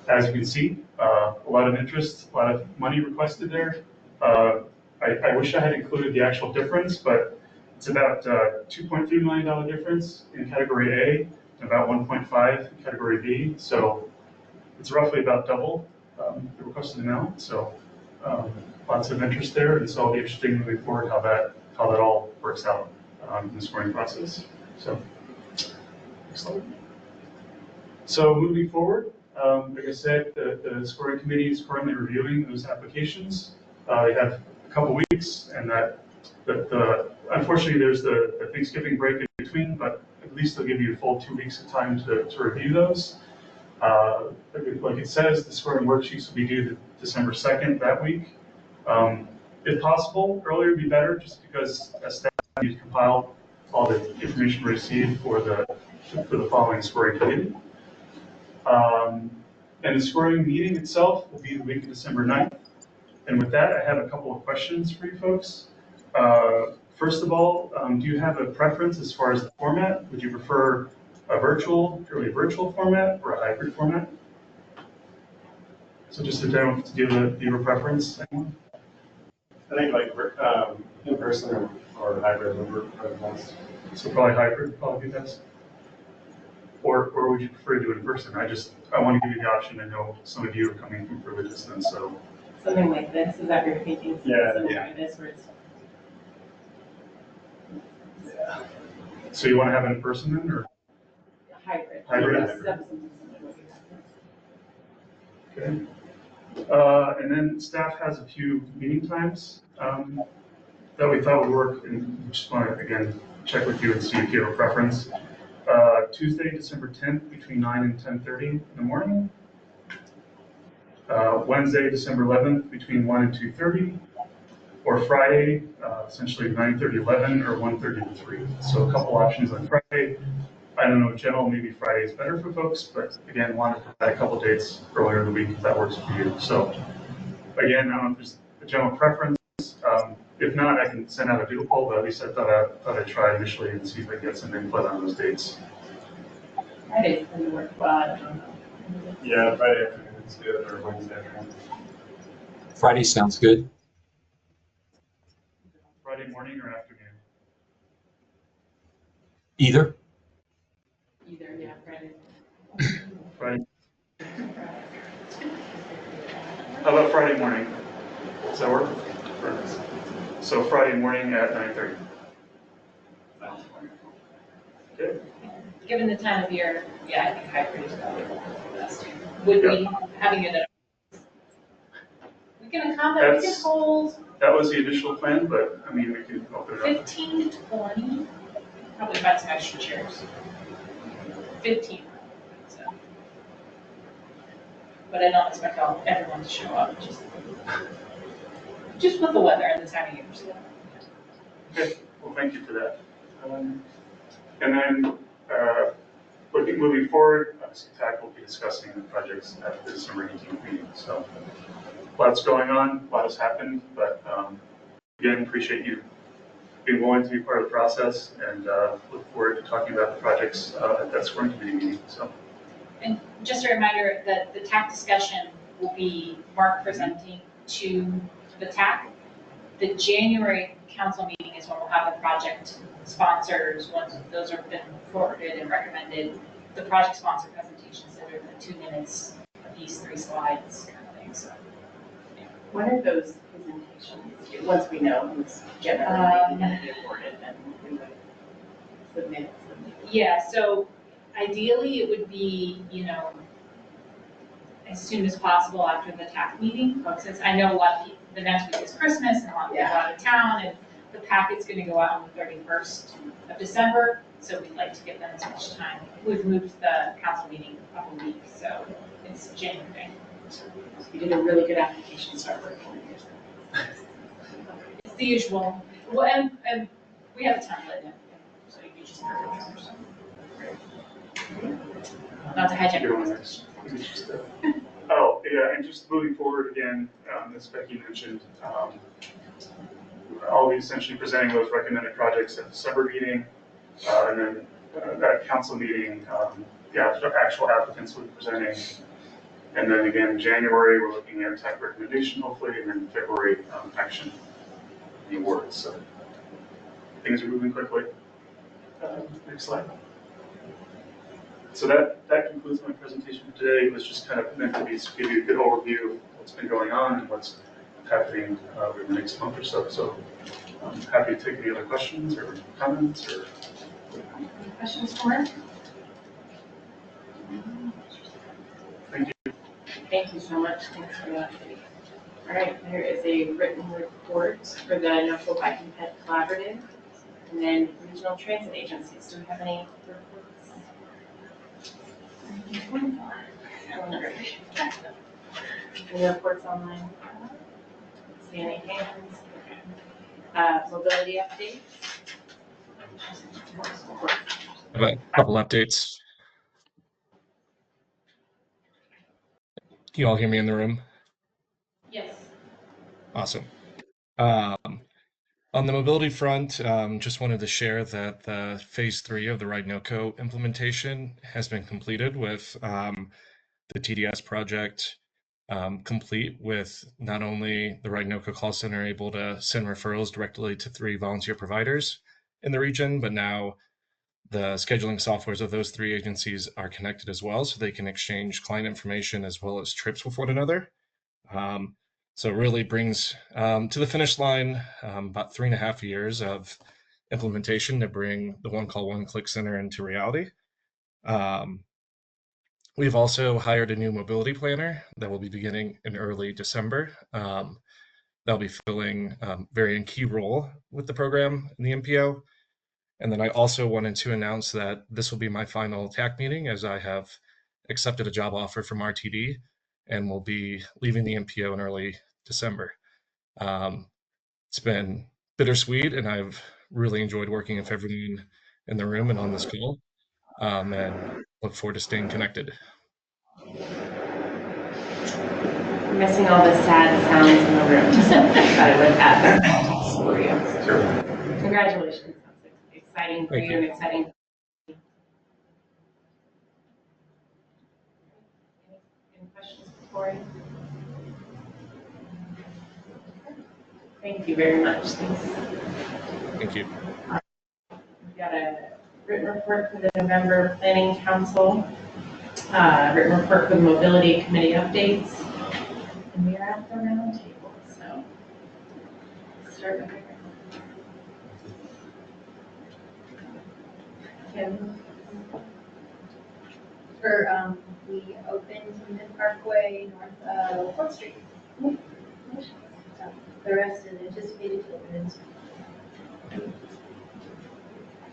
Speaker 19: As you can see, a lot of interest, a lot of money requested there. I wish I had included the actual difference, but it's about $2.3 million difference in Category A, and about 1.5 in Category B. So it's roughly about double the requested amount. So lots of interest there, and so it'll be interesting moving forward how that all works out in the scoring process. So next slide. So moving forward, like I said, the scoring committee is currently reviewing those applications. They have a couple weeks, and unfortunately there's the Thanksgiving break in between, but at least they'll give you a full 2 weeks of time to review those. Like it says, the scoring worksheets will be due December 2nd that week. If possible, earlier would be better, just because as staff need to compile all the information received for the following scoring committee. And the scoring meeting itself will be the week of December 9th. And with that, I have a couple of questions for you folks. First of all, do you have a preference as far as the format? Would you prefer a purely virtual format or a hybrid format? So just sit down, do you have a preference? Anyone?
Speaker 10: I think like in person or hybrid would work for the best.
Speaker 19: So probably hybrid would probably be best. Or would you prefer to do it in person? I want to give you the option. I know some of you are coming from further distance, so.
Speaker 11: Something like this, is that what you're thinking?
Speaker 10: Yeah.
Speaker 11: Something like this where it's.
Speaker 19: Yeah. So you want to have it in person then, or?
Speaker 11: Hybrid.
Speaker 19: Hybrid. Okay. And then staff has a few meeting times that we thought would work, and we just want to, again, check with you and see if you have a preference. Tuesday, December 10th, between 9 and 10:30 in the morning. Wednesday, December 11th, between 1 and 2:30. Or Friday, essentially 9:30, 11, or 1:30 to 3. So a couple options on Friday. I don't know, in general, maybe Friday is better for folks, but again, wanted to provide a couple dates earlier in the week if that works for you. So again, I don't know if there's a general preference. If not, I can send out a doodle poll, but at least I thought I'd try initially and see if I can get some input on those dates.
Speaker 11: Friday's going to work well, I don't know.
Speaker 10: Yeah, Friday afternoon is good, or Wednesday afternoon.
Speaker 17: Friday sounds good.
Speaker 19: Friday morning or afternoon?
Speaker 17: Either.
Speaker 11: Either, yeah, Friday.
Speaker 19: Friday. How about Friday morning? Does that work? So Friday morning at 9:30. Okay.
Speaker 8: Given the time of year, yeah, I think hybrid is probably the best. Would we having it at we can accommodate, we can hold
Speaker 19: That was the initial plan, but I mean, we can open it up.
Speaker 8: 15 to 20, probably find some extra chairs. 15, so. But I don't expect everyone to show up, just with the weather and the time of year. So.
Speaker 19: Okay, well, thank you for that. And then, moving forward, TAC will be discussing the projects at the December 18th meeting. So, lots going on, a lot has happened, but again, appreciate you being willing to be part of the process, and look forward to talking about the projects at that scoring committee meeting. So,
Speaker 8: And just a reminder that the TAC discussion will be Mark presenting to the TAC. The January council meeting is when we'll have the project sponsors, once those have been forwarded and recommended, the project sponsor presentations that are the 2 minutes apiece, 3 slides kind of thing, so.
Speaker 2: When are those presentations? Once we know who's generally going to be awarded, then we would submit.
Speaker 8: Yeah, so ideally it would be, you know, as soon as possible after the TAC meeting, since I know a lot of people, the next week is Christmas and a lot of people are out of town, and the packet's going to go out on the 31st of December, so we'd like to give them as much time. We've moved the council meeting up a week, so it's January.
Speaker 2: You did a really good application, start working on it.
Speaker 8: It's the usual. Well, and we have a template, so you just not to hijack your business.
Speaker 19: Oh, yeah, and just moving forward again, as Becky mentioned, I'll be essentially presenting those recommended projects at the December meeting, and then that council meeting, the actual applicants will be presenting. And then again, in January, we're looking at TAC recommendation, hopefully, and then in February, action, the awards. So things are moving quickly. Next slide. So that concludes my presentation for today. It was just kind of meant to give you a good overview of what's been going on and what's happening over the next month or so. So I'm happy to take any other questions or comments or.
Speaker 2: Any questions for us?
Speaker 19: Thank you.
Speaker 2: Thank you so much. Thanks for that. All right, there is a written report for the NFRMPO Bike and Ped Collaborative, and then regional transit agencies. Do we have any reports? Any reports online? See any hands? Mobility updates?
Speaker 20: I have a couple updates. Can you all hear me in the room?
Speaker 8: Yes.
Speaker 20: Awesome. On the mobility front, just wanted to share that the phase 3 of the Ride No Co implementation has been completed with the TDS project complete, with not only the Ride No Co call center able to send referrals directly to 3 volunteer providers in the region, but now the scheduling softwares of those 3 agencies are connected as well, so they can exchange client information as well as trips with one another. So it really brings to the finish line about 3.5 years of implementation to bring the One Call, One Click Center into reality. We've also hired a new mobility planner that will be beginning in early December. That'll be filling a very key role with the program in the NPO. And then I also wanted to announce that this will be my final TAC meeting, as I have accepted a job offer from RTD and will be leaving the NPO in early December. It's been bittersweet, and I've really enjoyed working with everyone in the room and on this call, and look forward to staying connected.
Speaker 2: I'm missing all the sad sounds in the room, so I thought I would add that for you.
Speaker 19: Sure.
Speaker 2: Congratulations. That's exciting for you and exciting. Any questions for Corey? Thank you very much. Thanks.
Speaker 20: Thank you.
Speaker 2: We've got a written report for the November Planning Council, written report for the Mobility Committee updates, and we are at the round table. So start with
Speaker 21: Kim. We opened Mid Parkway north of 4th Street. The rest is anticipated to open in spring.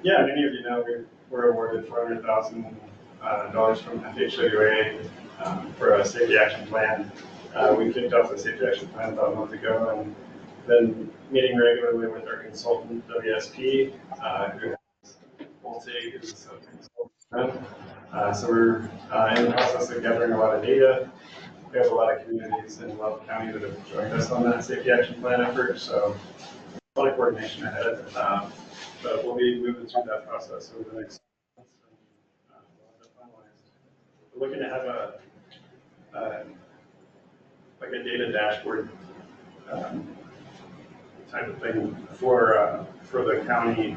Speaker 10: Yeah, many of you know we were awarded $400,000 from FHWA for a safety action plan. We kicked off the safety action plan about a month ago and been meeting regularly with our consultant, WSP, who has Multi, who's a consultant. So we're in the process of gathering a lot of data. We have a lot of communities in Weld County that have joined us on that safety action plan effort, so a lot of coordination ahead. But we'll be moving through that process over the next months and we'll have it finalized. we're looking to have like a data dashboard type of thing for the county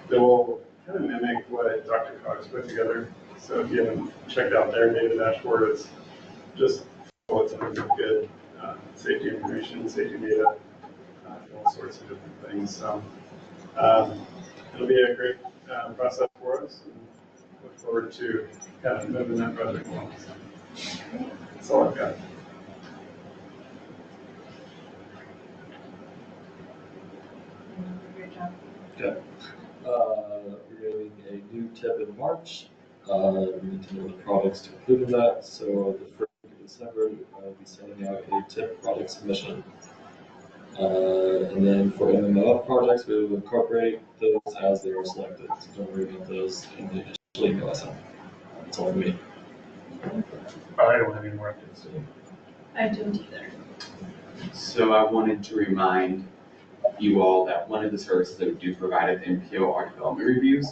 Speaker 10: that will kind of mimic what Dr. Cox put together. So if you haven't checked out their data dashboard, it's just full of tons of good safety information, safety data, all sorts of different things. So it'll be a great process for us, and look forward to kind of moving that project along. So that's all I've got.
Speaker 13: Okay. We're getting a new tip in March. We need to know the products to include in that. So the first week of December, we'll be sending out a tip product submission. And then for MML projects, we will incorporate those as they are selected. So don't worry about those in the initial email I sent. That's all for me.
Speaker 19: I don't have any more updates today.
Speaker 7: I don't either.
Speaker 15: So I wanted to remind you all that one of the services that we do provide at the NPO are development reviews.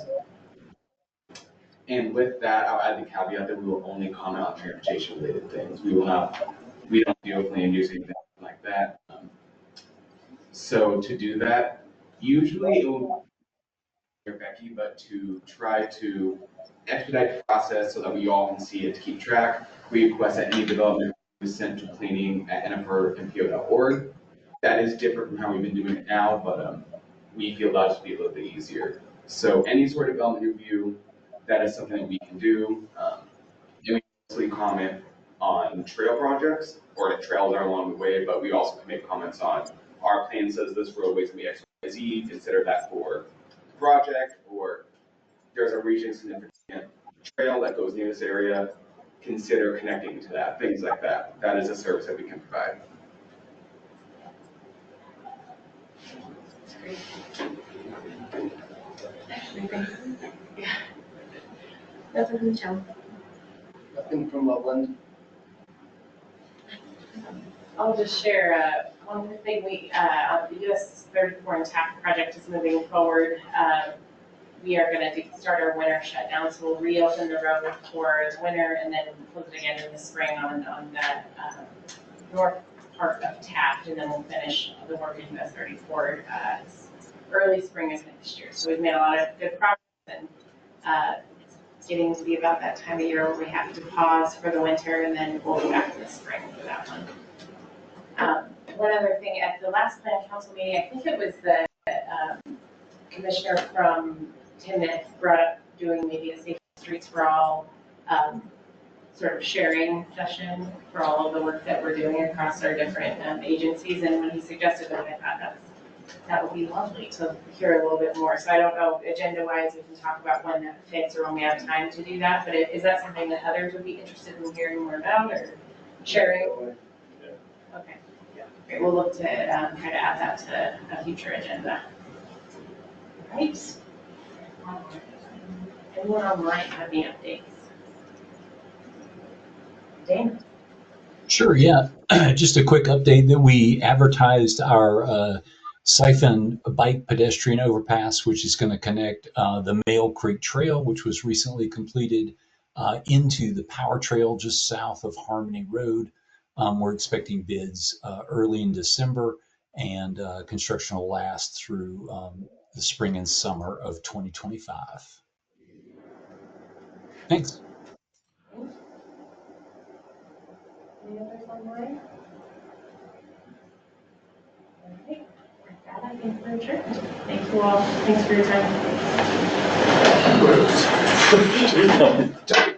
Speaker 15: And with that, I'll add the caveat that we will only comment on transportation related things. We don't deal with land use or anything like that. So to do that, usually it will be Becky, but to try to expedite the process so that we all can see it to keep track, we request that any development is sent to cleaning@NFRMPO.org. That is different from how we've been doing it now, but we feel that'll just be a little bit easier. So any sort of development review, that is something that we can do. And we mostly comment on trail projects or the trails are along the way, but we also can make comments on our plan says this roadway is going to be X, Y, Z, consider that for the project, or there's a region significant trail that goes near this area, consider connecting to that, things like that. That is a service that we can provide.
Speaker 11: Yeah. Nothing from Joe.
Speaker 16: Nothing from Loveland.
Speaker 2: I'll just share one more thing. The US 34 and TAC project is moving forward. We are going to start our winter shutdown, so we'll reopen the road for the winter and then close it again in the spring on that north part of TAC, and then we'll finish the work in US 34 early spring of next year. So we've made a lot of good progress, and it's getting to be about that time of year where we have to pause for the winter, and then we'll go back to the spring for that one. One other thing, at the last plan council meeting, I think it was the commissioner from Timnit brought up doing maybe a Safe Streets for All sort of sharing session for all of the work that we're doing across our different agencies. And when he suggested that, I thought that would be lovely to hear a little bit more. So I don't know, agenda-wise, we can talk about when that fits or when we have time to do that. But is that something that others would be interested in hearing more about or sharing? Okay. Great. We'll look to try to add that to a future agenda. Right. Anyone online have any updates? Dan?
Speaker 17: Sure, yeah. Just a quick update that we advertised our Siphon bike pedestrian overpass, which is going to connect the Mail Creek Trail, which was recently completed, into the Power Trail just south of Harmony Road. We're expecting bids early in December, and construction will last through the spring and summer of 2025. Thanks.
Speaker 2: Any others online? Okay. With that, I think we're adjourned. Thank you all. Thanks for your time.